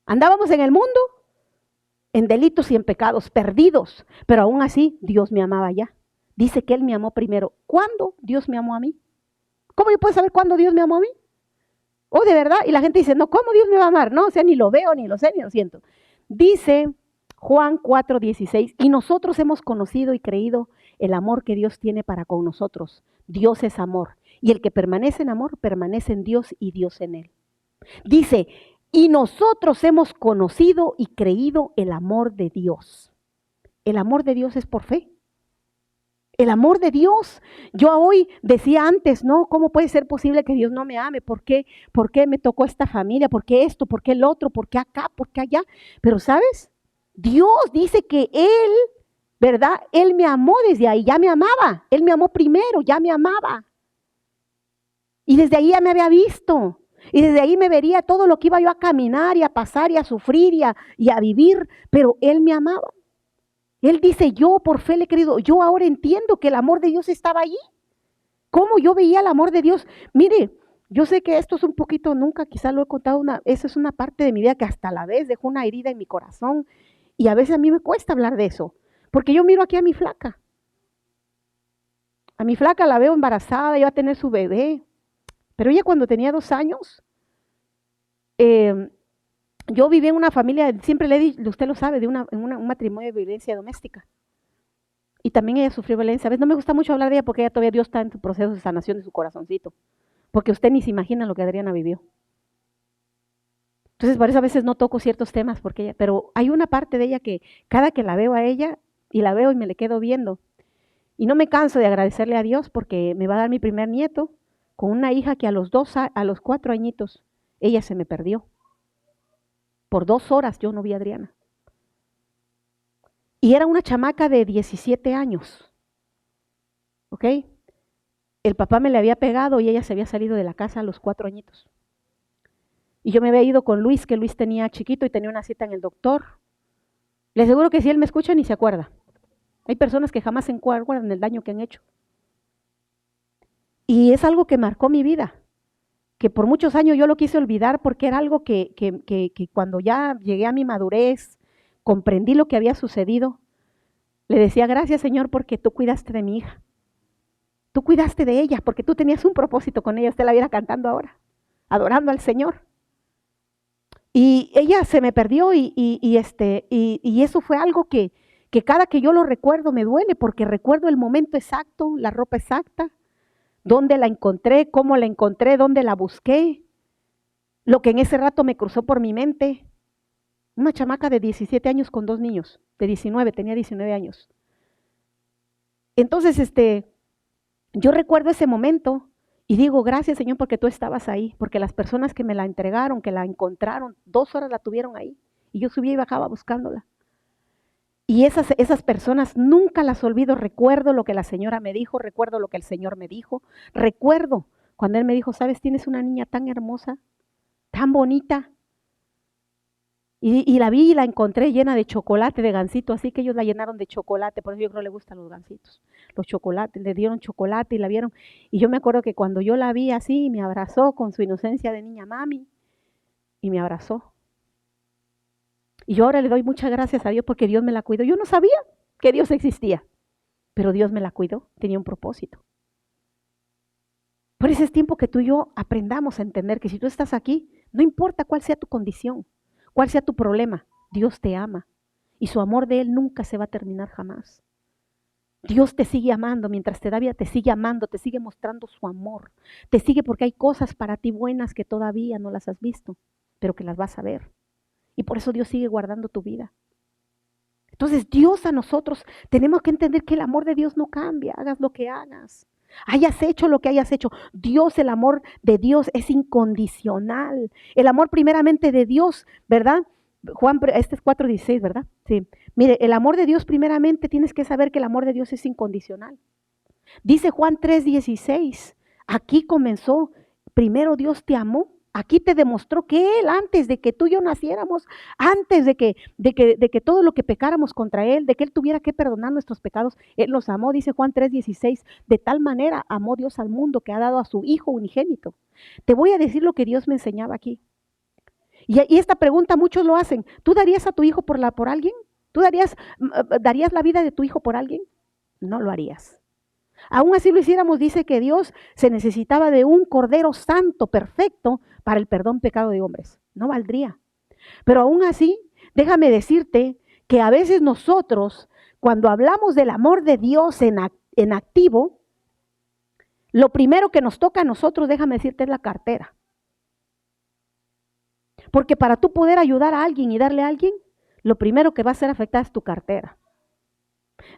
Andábamos en el mundo, en delitos y en pecados, perdidos, pero aún así Dios me amaba ya. Dice que Él me amó primero. ¿Cuándo Dios me amó a mí? ¿Cómo yo puedo saber cuándo Dios me amó a mí? Oh, de verdad, y la gente dice, no, ¿cómo Dios me va a amar? No, o sea, ni lo veo, ni lo sé, ni lo siento. Dice Juan 4:16, y nosotros hemos conocido y creído el amor que Dios tiene para con nosotros. Dios es amor, y el que permanece en amor, permanece en Dios y Dios en él. Dice, y nosotros hemos conocido y creído el amor de Dios. El amor de Dios es por fe. El amor de Dios. Yo hoy decía antes, ¿no? ¿Cómo puede ser posible que Dios no me ame? ¿Por qué? ¿Por qué me tocó esta familia? ¿Por qué esto? ¿Por qué el otro? ¿Por qué acá? ¿Por qué allá? Pero ¿sabes? Dios dice que Él, ¿verdad? Él me amó desde ahí, ya me amaba. Él me amó primero, ya me amaba. Y desde ahí ya me había visto. Y desde ahí me vería todo lo que iba yo a caminar y a pasar y a sufrir y a vivir. Pero Él me amaba. Él dice, yo por fe le he querido, yo ahora entiendo que el amor de Dios estaba allí. ¿Cómo yo veía el amor de Dios? Mire, yo sé que esto es un poquito, nunca quizá lo he contado, esa es una parte de mi vida que hasta la vez dejó una herida en mi corazón. Y a veces a mí me cuesta hablar de eso. Porque yo miro aquí a mi flaca. A mi flaca la veo embarazada, iba a tener su bebé. Pero ella cuando tenía 2 años, yo viví en una familia, siempre le he dicho, usted lo sabe, de un matrimonio de violencia doméstica. Y también ella sufrió violencia. A veces no me gusta mucho hablar de ella porque ella todavía Dios está en su proceso de sanación de su corazoncito. Porque usted ni se imagina lo que Adriana vivió. Entonces, por eso a veces no toco ciertos temas, pero hay una parte de ella que cada que la veo a ella, y la veo y me le quedo viendo, y no me canso de agradecerle a Dios porque me va a dar mi primer nieto con una hija que a los 4 añitos, ella se me perdió. Por 2 horas yo no vi a Adriana. Y era una chamaca de 17 años. ¿Ok? El papá me le había pegado y ella se había salido de la casa a los 4 añitos. Y yo me había ido con Luis, que Luis tenía chiquito y tenía una cita en el doctor. Le aseguro que si él me escucha ni se acuerda. Hay personas que jamás se acuerdan del daño que han hecho. Y es algo que marcó mi vida, que por muchos años yo lo quise olvidar porque era algo que cuando ya llegué a mi madurez, comprendí lo que había sucedido, le decía, gracias Señor porque tú cuidaste de mi hija. Tú cuidaste de ella porque tú tenías un propósito con ella. Usted la viera cantando ahora, adorando al Señor. Y ella se me perdió y eso fue algo que cada que yo lo recuerdo me duele porque recuerdo el momento exacto, la ropa exacta, dónde la encontré, cómo la encontré, dónde la busqué, lo que en ese rato me cruzó por mi mente. Una chamaca de 17 años con 2 niños, de 19, tenía 19 años. Entonces, yo recuerdo ese momento y digo, gracias Señor porque tú estabas ahí, porque las personas que me la entregaron, que la encontraron, 2 horas la tuvieron ahí y yo subía y bajaba buscándola. Y esas personas nunca las olvido, recuerdo lo que la señora me dijo, recuerdo lo que el Señor me dijo, recuerdo cuando Él me dijo, ¿sabes? Tienes una niña tan hermosa, tan bonita. Y la vi y la encontré llena de chocolate, de gansito, así que ellos la llenaron de chocolate, por eso yo creo que le gustan los gansitos, los chocolates, le dieron chocolate y la vieron. Y yo me acuerdo que cuando yo la vi así, me abrazó con su inocencia de niña, mami, y me abrazó. Y yo ahora le doy muchas gracias a Dios porque Dios me la cuidó. Yo no sabía que Dios existía, pero Dios me la cuidó, tenía un propósito. Por eso es tiempo que tú y yo aprendamos a entender que si tú estás aquí, no importa cuál sea tu condición, cuál sea tu problema, Dios te ama. Y su amor de Él nunca se va a terminar jamás. Dios te sigue amando, mientras te da vida, te sigue amando, te sigue mostrando su amor. Te sigue porque hay cosas para ti buenas que todavía no las has visto, pero que las vas a ver. Y por eso Dios sigue guardando tu vida. Entonces Dios a nosotros tenemos que entender que el amor de Dios no cambia, hagas lo que hagas. Hayas hecho lo que hayas hecho. Dios, el amor de Dios es incondicional. El amor primeramente de Dios, ¿verdad? Juan, este es 4:16, ¿verdad? Sí. Mire, el amor de Dios primeramente tienes que saber que el amor de Dios es incondicional. Dice Juan 3:16, aquí comenzó, primero Dios te amó. Aquí te demostró que Él, antes de que tú y yo naciéramos, antes de que todo lo que pecáramos contra Él, de que Él tuviera que perdonar nuestros pecados, Él nos amó, dice Juan 3:16, de tal manera amó Dios al mundo que ha dado a su Hijo unigénito. Te voy a decir lo que Dios me enseñaba aquí. Y esta pregunta muchos lo hacen. ¿Tú darías a tu hijo por alguien? ¿Tú darías la vida de tu hijo por alguien? No lo harías. Aún así lo hiciéramos, dice que Dios se necesitaba de un cordero santo, perfecto, para el perdón pecado de hombres. No valdría. Pero aún así, déjame decirte que a veces nosotros, cuando hablamos del amor de Dios en activo, lo primero que nos toca a nosotros, déjame decirte, es la cartera. Porque para tú poder ayudar a alguien y darle a alguien, lo primero que va a ser afectar es tu cartera.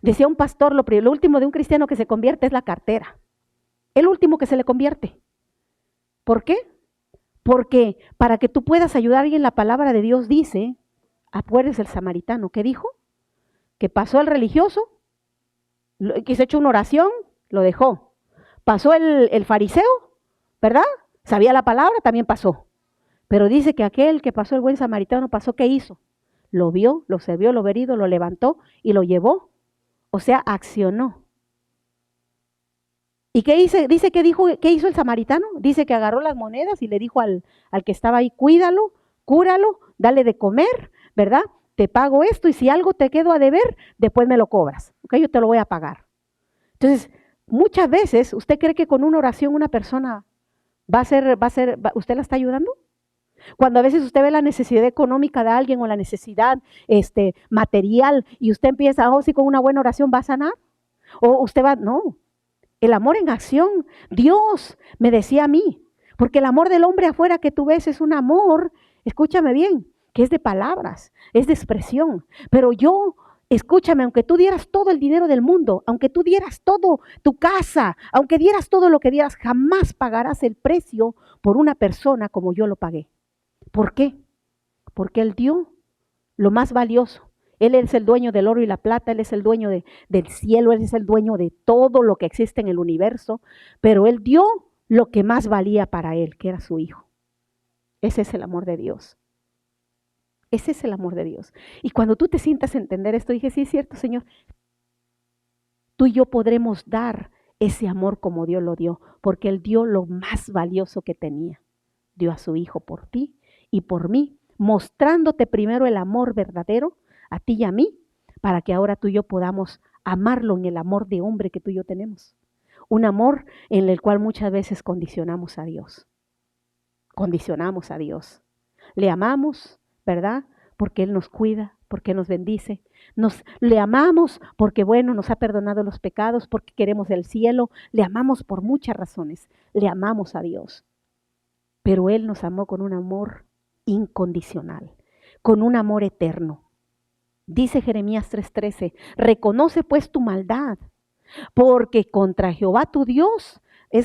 Decía un pastor, lo último de un cristiano que se convierte es la cartera. El último que se le convierte. ¿Por qué? Porque para que tú puedas ayudar a alguien, la palabra de Dios dice, acuérdese el samaritano, ¿qué dijo? Que pasó el religioso, quiso hecho una oración, lo dejó. Pasó el fariseo, ¿verdad? Sabía la palabra, también pasó. Pero dice que aquel que pasó, el buen samaritano, pasó, ¿qué hizo? Lo vio, lo sirvió, lo herido, lo levantó y lo llevó. O sea, accionó. ¿Y qué dice que dijo, qué hizo el samaritano? Dice que agarró las monedas y le dijo al que estaba ahí, cuídalo, cúralo, dale de comer, ¿verdad? Te pago esto y si algo te quedo a deber, después me lo cobras, ¿ok? Yo te lo voy a pagar. Entonces, muchas veces, ¿usted cree que con una oración una persona usted la está ayudando? Cuando a veces usted ve la necesidad económica de alguien o la necesidad material y usted empieza, oh, sí, con una buena oración va a sanar. O usted va, no. El amor en acción, Dios me decía a mí, porque el amor del hombre afuera que tú ves es un amor, escúchame bien, que es de palabras, es de expresión. Pero yo, escúchame, aunque tú dieras todo el dinero del mundo, aunque tú dieras todo tu casa, aunque dieras todo lo que dieras, jamás pagarás el precio por una persona como yo lo pagué. ¿Por qué? Porque Él dio lo más valioso. Él es el dueño del oro y la plata, Él es el dueño del cielo, Él es el dueño de todo lo que existe en el universo, pero Él dio lo que más valía para Él, que era su Hijo. Ese es el amor de Dios. Ese es el amor de Dios. Y cuando tú te sientas a entender esto, dije, sí, es cierto, Señor, tú y yo podremos dar ese amor como Dios lo dio, porque Él dio lo más valioso que tenía. Dio a su Hijo por ti y por mí, mostrándote primero el amor verdadero a ti y a mí, para que ahora tú y yo podamos amarlo en el amor de hombre que tú y yo tenemos. Un amor en el cual muchas veces condicionamos a Dios. Condicionamos a Dios. Le amamos, ¿verdad? Porque Él nos cuida, porque nos bendice. Le amamos porque, bueno, nos ha perdonado los pecados, porque queremos el cielo. Le amamos por muchas razones. Le amamos a Dios. Pero Él nos amó con un amor incondicional, con un amor eterno. Dice Jeremías 3:13, reconoce pues tu maldad, porque contra Jehová tu Dios,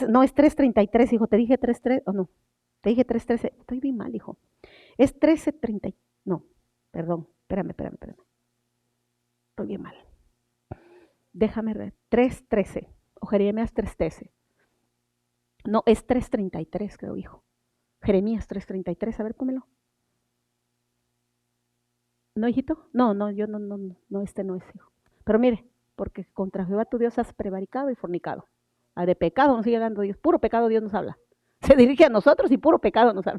no es 3:33, hijo, te dije 3:3, o no, te dije 3:13, estoy bien mal, hijo, es 13:30, no, perdón, espérame, estoy bien mal, déjame ver, 3:13, o Jeremías 3:13, no, es 3:33 creo, hijo, Jeremías 3:33, a ver, pómelo. ¿No, hijito? No, yo no, este no es, hijo. Pero mire, porque contra Jehová tu Dios has prevaricado y fornicado. De pecado nos sigue hablando Dios, puro pecado Dios nos habla. Se dirige a nosotros y puro pecado nos habla.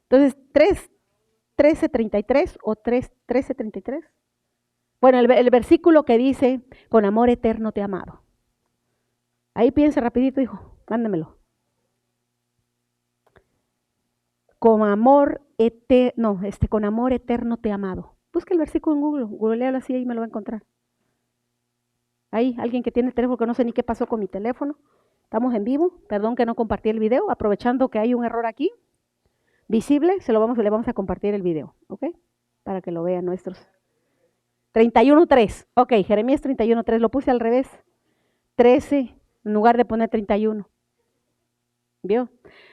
Entonces, 13:33 o 13:33. Bueno, el versículo que dice, con amor eterno te he amado. Ahí piensa rapidito, hijo, mándemelo. Con amor eterno te he amado. Busca el versículo en Google, googlealo así y me lo va a encontrar. Ahí, alguien que tiene el teléfono que no sé ni qué pasó con mi teléfono. Estamos en vivo, perdón que no compartí el video, aprovechando que hay un error aquí, visible, le vamos a compartir el video, ¿ok? Para que lo vean nuestros. 31:3, ok, Jeremías 31:3, lo puse al revés, 13, en lugar de poner 31. ¿Vio?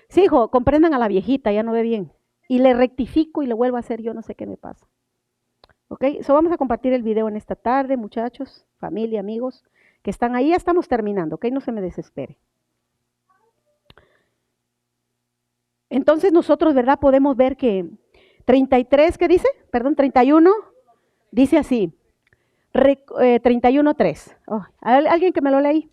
Sí, hijo, comprendan a la viejita, ya no ve bien. Y le rectifico y le vuelvo a hacer, yo no sé qué me pasa. ¿Ok? Vamos a compartir el video en esta tarde, muchachos, familia, amigos, que están ahí, ya estamos terminando, ¿ok? No se me desespere. Entonces nosotros, ¿verdad? Podemos ver que 33, ¿qué dice? Perdón, 31, dice así, 31:3. Oh, ¿alguien que me lo leí?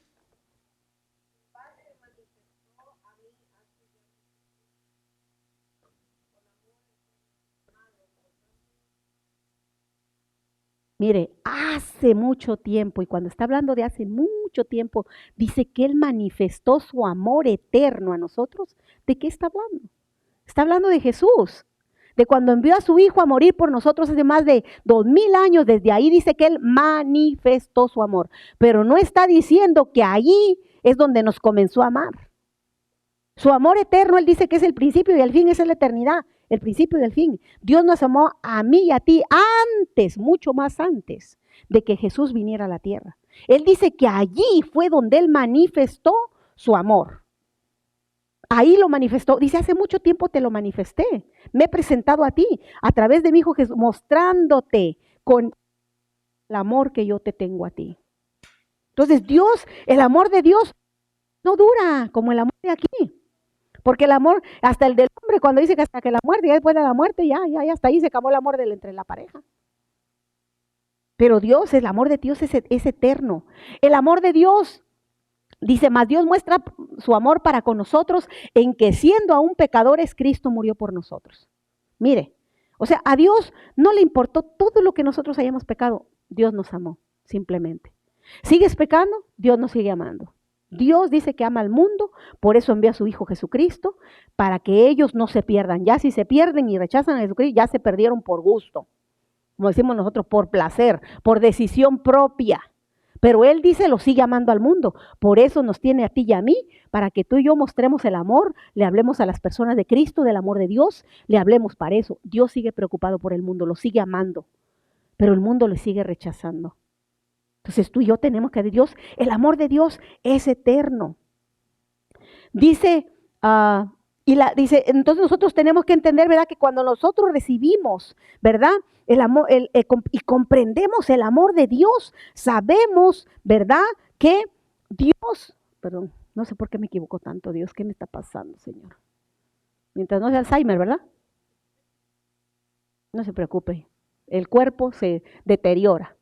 Mire, hace mucho tiempo, y cuando está hablando de hace mucho tiempo, dice que Él manifestó su amor eterno a nosotros. ¿De qué está hablando? Está hablando de Jesús, de cuando envió a su Hijo a morir por nosotros hace más de 2000 años. Desde ahí dice que Él manifestó su amor, pero no está diciendo que allí es donde nos comenzó a amar. Su amor eterno, Él dice que es el principio y el fin, es la eternidad. el principio y el fin. Dios nos amó a mí y a ti antes, mucho más antes de que Jesús viniera a la tierra. Él dice que allí fue donde Él manifestó su amor. Ahí lo manifestó. Dice, hace mucho tiempo te lo manifesté. Me he presentado a ti a través de mi Hijo Jesús, mostrándote con el amor que yo te tengo a ti. Entonces Dios, el amor de Dios no dura como el amor de aquí. Porque el amor, hasta el del hombre, cuando dice que hasta que la muerte, ya después de la muerte, ya hasta ahí se acabó el amor entre la pareja. Pero Dios, el amor de Dios es eterno. El amor de Dios, dice, más Dios muestra su amor para con nosotros en que siendo aún pecadores, Cristo murió por nosotros. Mire, o sea, a Dios no le importó todo lo que nosotros hayamos pecado. Dios nos amó, simplemente. ¿Sigues pecando? Dios nos sigue amando. Dios dice que ama al mundo, por eso envía a su Hijo Jesucristo, para que ellos no se pierdan. Ya si se pierden y rechazan a Jesucristo, ya se perdieron por gusto. Como decimos nosotros, por placer, por decisión propia. Pero Él dice, lo sigue amando al mundo. Por eso nos tiene a ti y a mí, para que tú y yo mostremos el amor, le hablemos a las personas de Cristo, del amor de Dios, le hablemos para eso. Dios sigue preocupado por el mundo, lo sigue amando, pero el mundo le sigue rechazando. Entonces tú y yo tenemos que, Dios, el amor de Dios es eterno. Dice, dice, entonces nosotros tenemos que entender, ¿verdad? Que cuando nosotros recibimos, ¿verdad? El amor, y comprendemos el amor de Dios, sabemos, ¿verdad? Que Dios, perdón, no sé por qué me equivoco tanto, Dios, ¿qué me está pasando, Señor? Mientras no sea Alzheimer, ¿verdad? No se preocupe, el cuerpo se deteriora,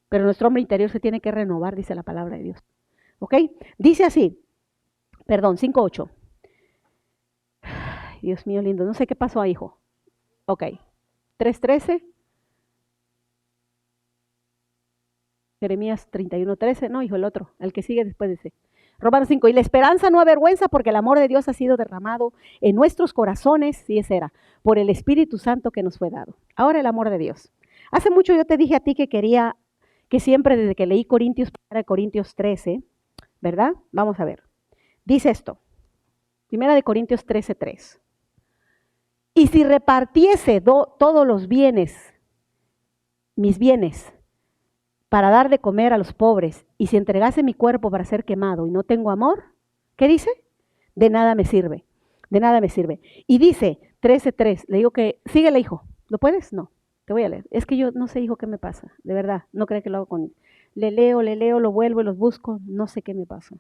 pero nuestro hombre interior se tiene que renovar, dice la palabra de Dios. ¿Ok? Dice así, perdón, 5:8. Dios mío lindo, no sé qué pasó ahí, hijo. Ok, 3:13. Jeremías 31:13, no, hijo, el otro, el que sigue después de ese. Romanos 5, y la esperanza no avergüenza porque el amor de Dios ha sido derramado en nuestros corazones, si ese era, por el Espíritu Santo que nos fue dado. Ahora el amor de Dios. Hace mucho yo te dije a ti que quería, que siempre desde que leí Corintios 13, ¿verdad? Vamos a ver. Dice esto, 1 Corintios 13:3. Y si repartiese todos los bienes, mis bienes, para dar de comer a los pobres, y si entregase mi cuerpo para ser quemado y no tengo amor, ¿qué dice? De nada me sirve, de nada me sirve. Y dice 13:3, le digo que, síguele, hijo, ¿lo puedes? No, te voy a leer. Es que yo no sé, hijo, qué me pasa, de verdad, no creo que lo hago con... Le leo, lo vuelvo y los busco, no sé qué me pasa.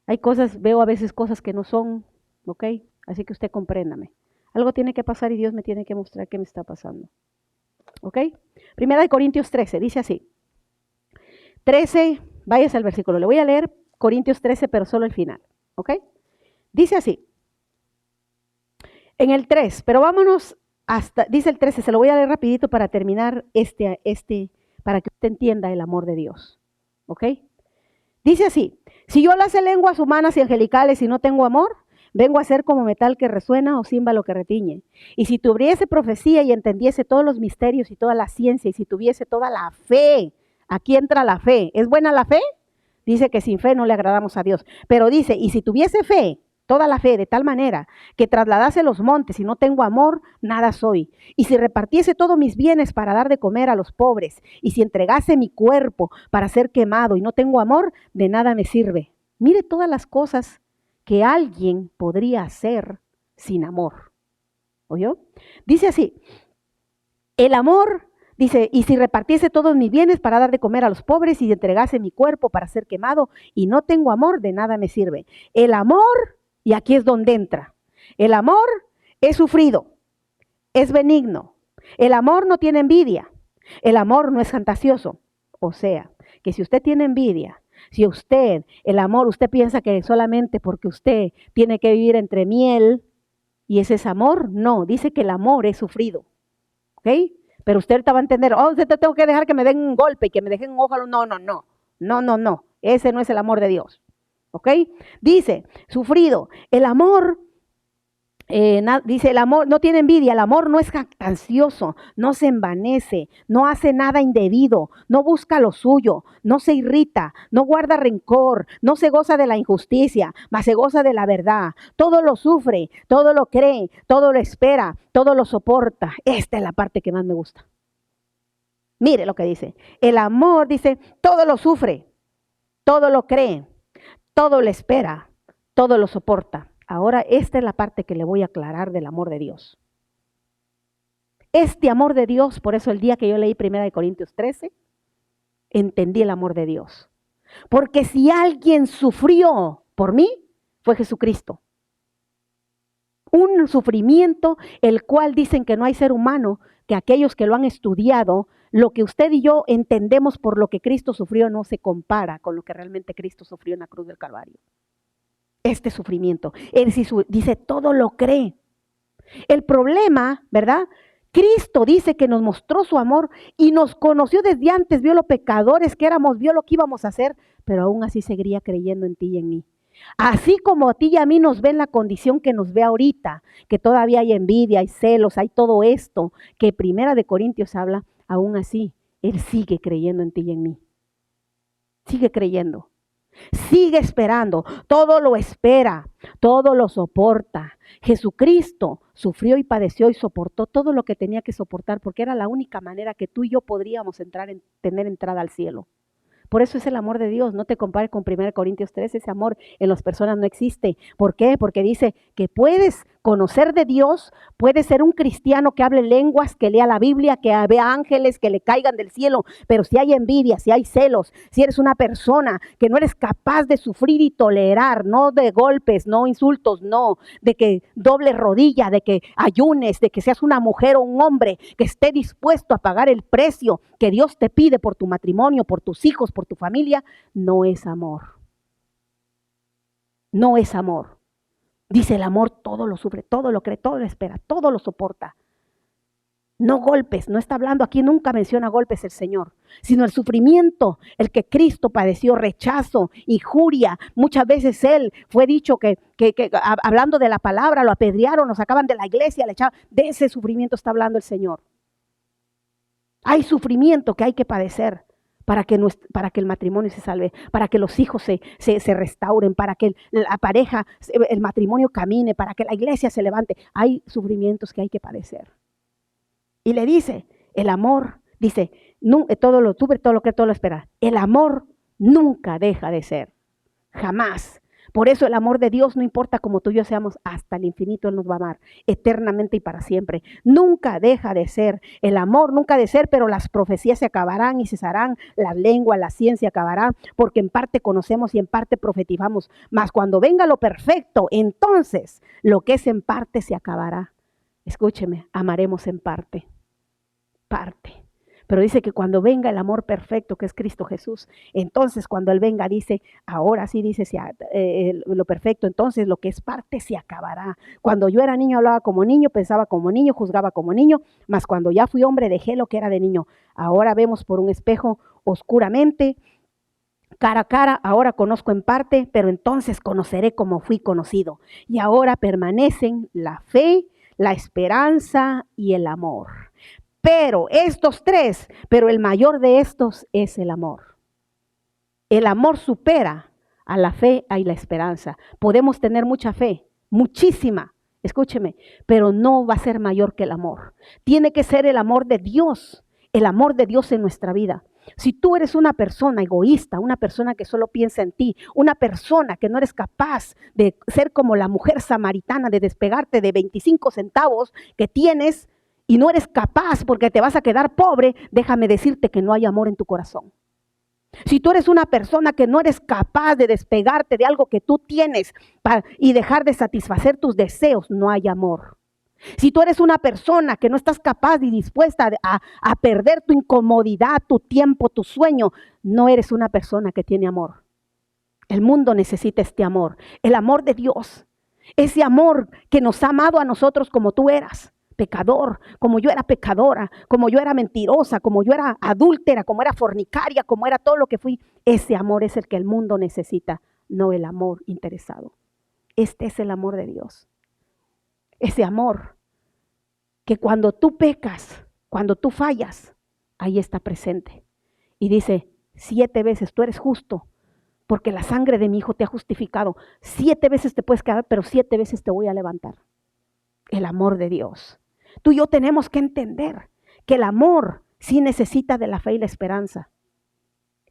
Hay cosas, veo a veces cosas que no son, ¿ok? Así que usted compréndame. Algo tiene que pasar y Dios me tiene que mostrar qué me está pasando. ¿Ok? 1 Corintios 13, dice así. 13, váyase al versículo. Le voy a leer Corintios 13, pero solo el final. ¿Ok? Dice así. En el 3, pero vámonos hasta, dice el 13, se lo voy a leer rapidito para terminar para que usted entienda el amor de Dios. ¿Ok? Dice así. Si yo hablas lenguas humanas y angelicales y no tengo amor, vengo a ser como metal que resuena o címbalo que retiñe. Y si tuviese profecía y entendiese todos los misterios y toda la ciencia, y si tuviese toda la fe, aquí entra la fe. ¿Es buena la fe? Dice que sin fe no le agradamos a Dios. Pero dice, y si tuviese fe, toda la fe, de tal manera que trasladase los montes y no tengo amor, nada soy. Y si repartiese todos mis bienes para dar de comer a los pobres, y si entregase mi cuerpo para ser quemado y no tengo amor, de nada me sirve. Mire todas las cosas que alguien podría hacer sin amor. ¿Oyó? Dice así, el amor, dice, y si repartiese todos mis bienes para dar de comer a los pobres y entregase mi cuerpo para ser quemado y no tengo amor, de nada me sirve. El amor, y aquí es donde entra, el amor es sufrido, es benigno, el amor no tiene envidia, el amor no es fantasioso. O sea, que si usted tiene envidia, si usted, el amor, usted piensa que solamente porque usted tiene que vivir entre miel y ese es amor, no, dice que el amor es sufrido, ¿ok? Pero usted te va a entender, oh, usted tengo que dejar que me den un golpe y que me dejen un ojo, no, ese no es el amor de Dios, ¿ok? Dice, sufrido, el amor Dice el amor, no tiene envidia, el amor no es jactancioso, no se envanece, no hace nada indebido, no busca lo suyo, no se irrita, no guarda rencor, no se goza de la injusticia, mas se goza de la verdad. Todo lo sufre, todo lo cree, todo lo espera, todo lo soporta. Esta es la parte que más me gusta. Mire lo que dice. El amor, dice, todo lo sufre, todo lo cree, todo lo espera, todo lo soporta. Ahora, esta es la parte que le voy a aclarar del amor de Dios. Este amor de Dios, por eso el día que yo leí 1 Corintios 13, entendí el amor de Dios. Porque si alguien sufrió por mí, fue Jesucristo. Un sufrimiento el cual dicen que no hay ser humano, que aquellos que lo han estudiado, lo que usted y yo entendemos por lo que Cristo sufrió no se compara con lo que realmente Cristo sufrió en la cruz del Calvario. Este sufrimiento. Él dice, todo lo cree. El problema, ¿verdad? Cristo dice que nos mostró su amor y nos conoció desde antes, vio lo pecadores que éramos, vio lo que íbamos a hacer, pero aún así seguiría creyendo en ti y en mí. Así como a ti y a mí nos ve en la condición que nos ve ahorita, que todavía hay envidia, hay celos, hay todo esto, que 1 Corintios habla, aún así, Él sigue creyendo en ti y en mí. Sigue creyendo. Sigue esperando, todo lo espera, todo lo soporta. Jesucristo sufrió y padeció y soportó todo lo que tenía que soportar porque era la única manera que tú y yo podríamos tener entrada al cielo. Por eso es el amor de Dios. No te compares con 1 Corintios 3, ese amor en las personas no existe. ¿Por qué? Porque dice que puedes conocer de Dios, puedes ser un cristiano que hable lenguas, que lea la Biblia, que vea ángeles, que le caigan del cielo, pero si hay envidia, si hay celos, si eres una persona que no eres capaz de sufrir y tolerar, no de golpes, no insultos, no, de que dobles rodilla, de que ayunes, de que seas una mujer o un hombre que esté dispuesto a pagar el precio que Dios te pide por tu matrimonio, por tus hijos, por tu familia, no es amor. No es amor. Dice el amor todo lo sufre, todo lo cree, todo lo espera, todo lo soporta. No golpes, no está hablando aquí, nunca menciona golpes el Señor, sino el sufrimiento, el que Cristo padeció, rechazo, injuria. Muchas veces Él fue dicho que hablando de la palabra, lo apedrearon, lo sacaban de la iglesia, le echaban. De ese sufrimiento está hablando el Señor. Hay sufrimiento que hay que padecer para que el matrimonio se salve, para que los hijos se restauren, para que la pareja, el matrimonio camine, para que la iglesia se levante. Hay sufrimientos que hay que padecer. Y le dice, el amor, dice, todo lo tuve, todo lo que todo lo espera. El amor nunca deja de ser, jamás. Por eso el amor de Dios no importa como tú y yo seamos, hasta el infinito Él nos va a amar, eternamente y para siempre. Nunca deja de ser, el amor nunca de ser, pero las profecías se acabarán y cesarán, la lengua, la ciencia acabará, porque en parte conocemos y en parte profetizamos. Mas cuando venga lo perfecto, entonces lo que es en parte se acabará. Escúcheme, amaremos en parte. Pero dice que cuando venga el amor perfecto que es Cristo Jesús, entonces cuando Él venga dice, ahora sí dice lo perfecto, entonces lo que es parte se acabará. Cuando yo era niño hablaba como niño, pensaba como niño, juzgaba como niño, mas cuando ya fui hombre dejé lo que era de niño. Ahora vemos por un espejo oscuramente, cara a cara, ahora conozco en parte, pero entonces conoceré como fui conocido. Y ahora permanecen la fe, la esperanza y el amor. Pero estos tres, pero el mayor de estos es el amor. El amor supera a la fe y la esperanza. Podemos tener mucha fe, muchísima, escúcheme, pero no va a ser mayor que el amor. Tiene que ser el amor de Dios en nuestra vida. Si tú eres una persona egoísta, una persona que solo piensa en ti, una persona que no eres capaz de ser como la mujer samaritana, de despegarte de 25 centavos que tienes, y no eres capaz porque te vas a quedar pobre, déjame decirte que no hay amor en tu corazón. Si tú eres una persona que no eres capaz de despegarte de algo que tú tienes y dejar de satisfacer tus deseos, no hay amor. Si tú eres una persona que no estás capaz y dispuesta a perder tu incomodidad, tu tiempo, tu sueño, no eres una persona que tiene amor. El mundo necesita este amor, el amor de Dios, ese amor que nos ha amado a nosotros como tú eras. Pecador, como yo era pecadora, como yo era mentirosa, como yo era adúltera, como era fornicaria, como era todo lo que fui. Ese amor es el que el mundo necesita, no el amor interesado. Este es el amor de Dios. ese amor que cuando tú pecas, cuando tú fallas, ahí está presente. Y dice, 7 veces tú eres justo, porque la sangre de mi hijo te ha justificado. 7 veces te puedes quedar, pero 7 veces te voy a levantar. El amor de Dios. Tú y yo tenemos que entender que el amor sí necesita de la fe y la esperanza.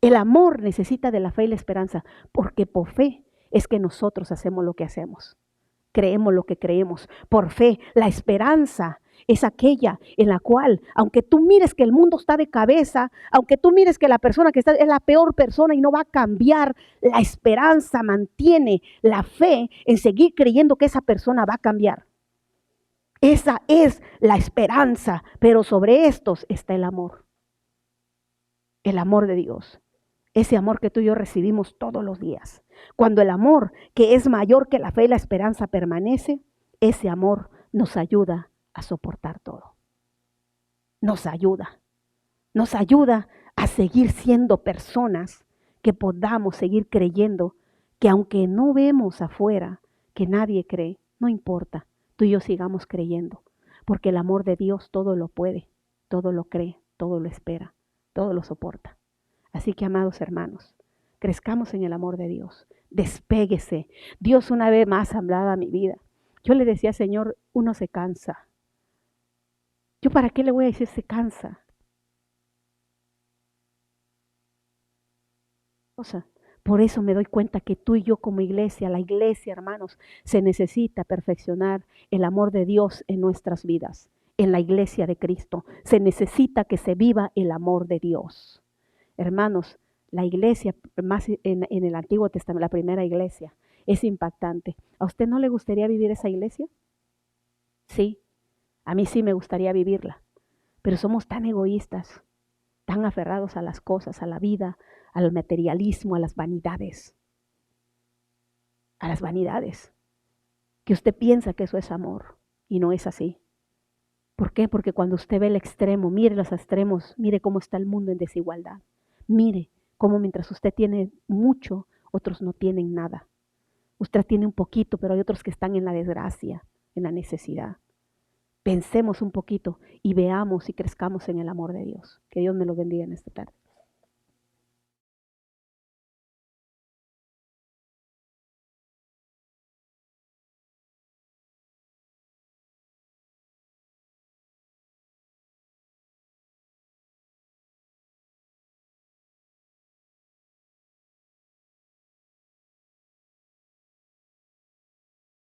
El amor necesita de la fe y la esperanza, porque por fe es que nosotros hacemos lo que hacemos. Creemos lo que creemos. Por fe, la esperanza es aquella en la cual, aunque tú mires que el mundo está de cabeza, aunque tú mires que la persona que está es la peor persona y no va a cambiar, la esperanza mantiene la fe en seguir creyendo que esa persona va a cambiar. Esa es la esperanza, pero sobre estos está el amor de Dios. Ese amor que tú y yo recibimos todos los días. Cuando el amor que es mayor que la fe y la esperanza permanece, ese amor nos ayuda a soportar todo. Nos ayuda a seguir siendo personas que podamos seguir creyendo que aunque no vemos afuera, que nadie cree, no importa, tú y yo sigamos creyendo, porque el amor de Dios todo lo puede, todo lo cree, todo lo espera, todo lo soporta. Así que, amados hermanos, crezcamos en el amor de Dios. Despéguese. Dios una vez más hablaba a mi vida. Yo le decía, Señor, uno se cansa. ¿Yo para qué le voy a decir se cansa? Por eso me doy cuenta que tú y yo como iglesia, la iglesia, hermanos, se necesita perfeccionar el amor de Dios en nuestras vidas. En la iglesia de Cristo se necesita que se viva el amor de Dios. Hermanos, la iglesia, más en el Antiguo Testamento, la primera iglesia, es impactante. ¿A usted no le gustaría vivir esa iglesia? Sí, a mí sí me gustaría vivirla, pero somos tan egoístas, tan aferrados a las cosas, a la vida, al materialismo, a las vanidades, que usted piensa que eso es amor y no es así. ¿Por qué? Porque cuando usted ve el extremo, mire los extremos, mire cómo está el mundo en desigualdad. Mire cómo mientras usted tiene mucho, otros no tienen nada. Usted tiene un poquito, pero hay otros que están en la desgracia, en la necesidad. Pensemos un poquito y veamos y crezcamos en el amor de Dios. Que Dios me lo bendiga en esta tarde.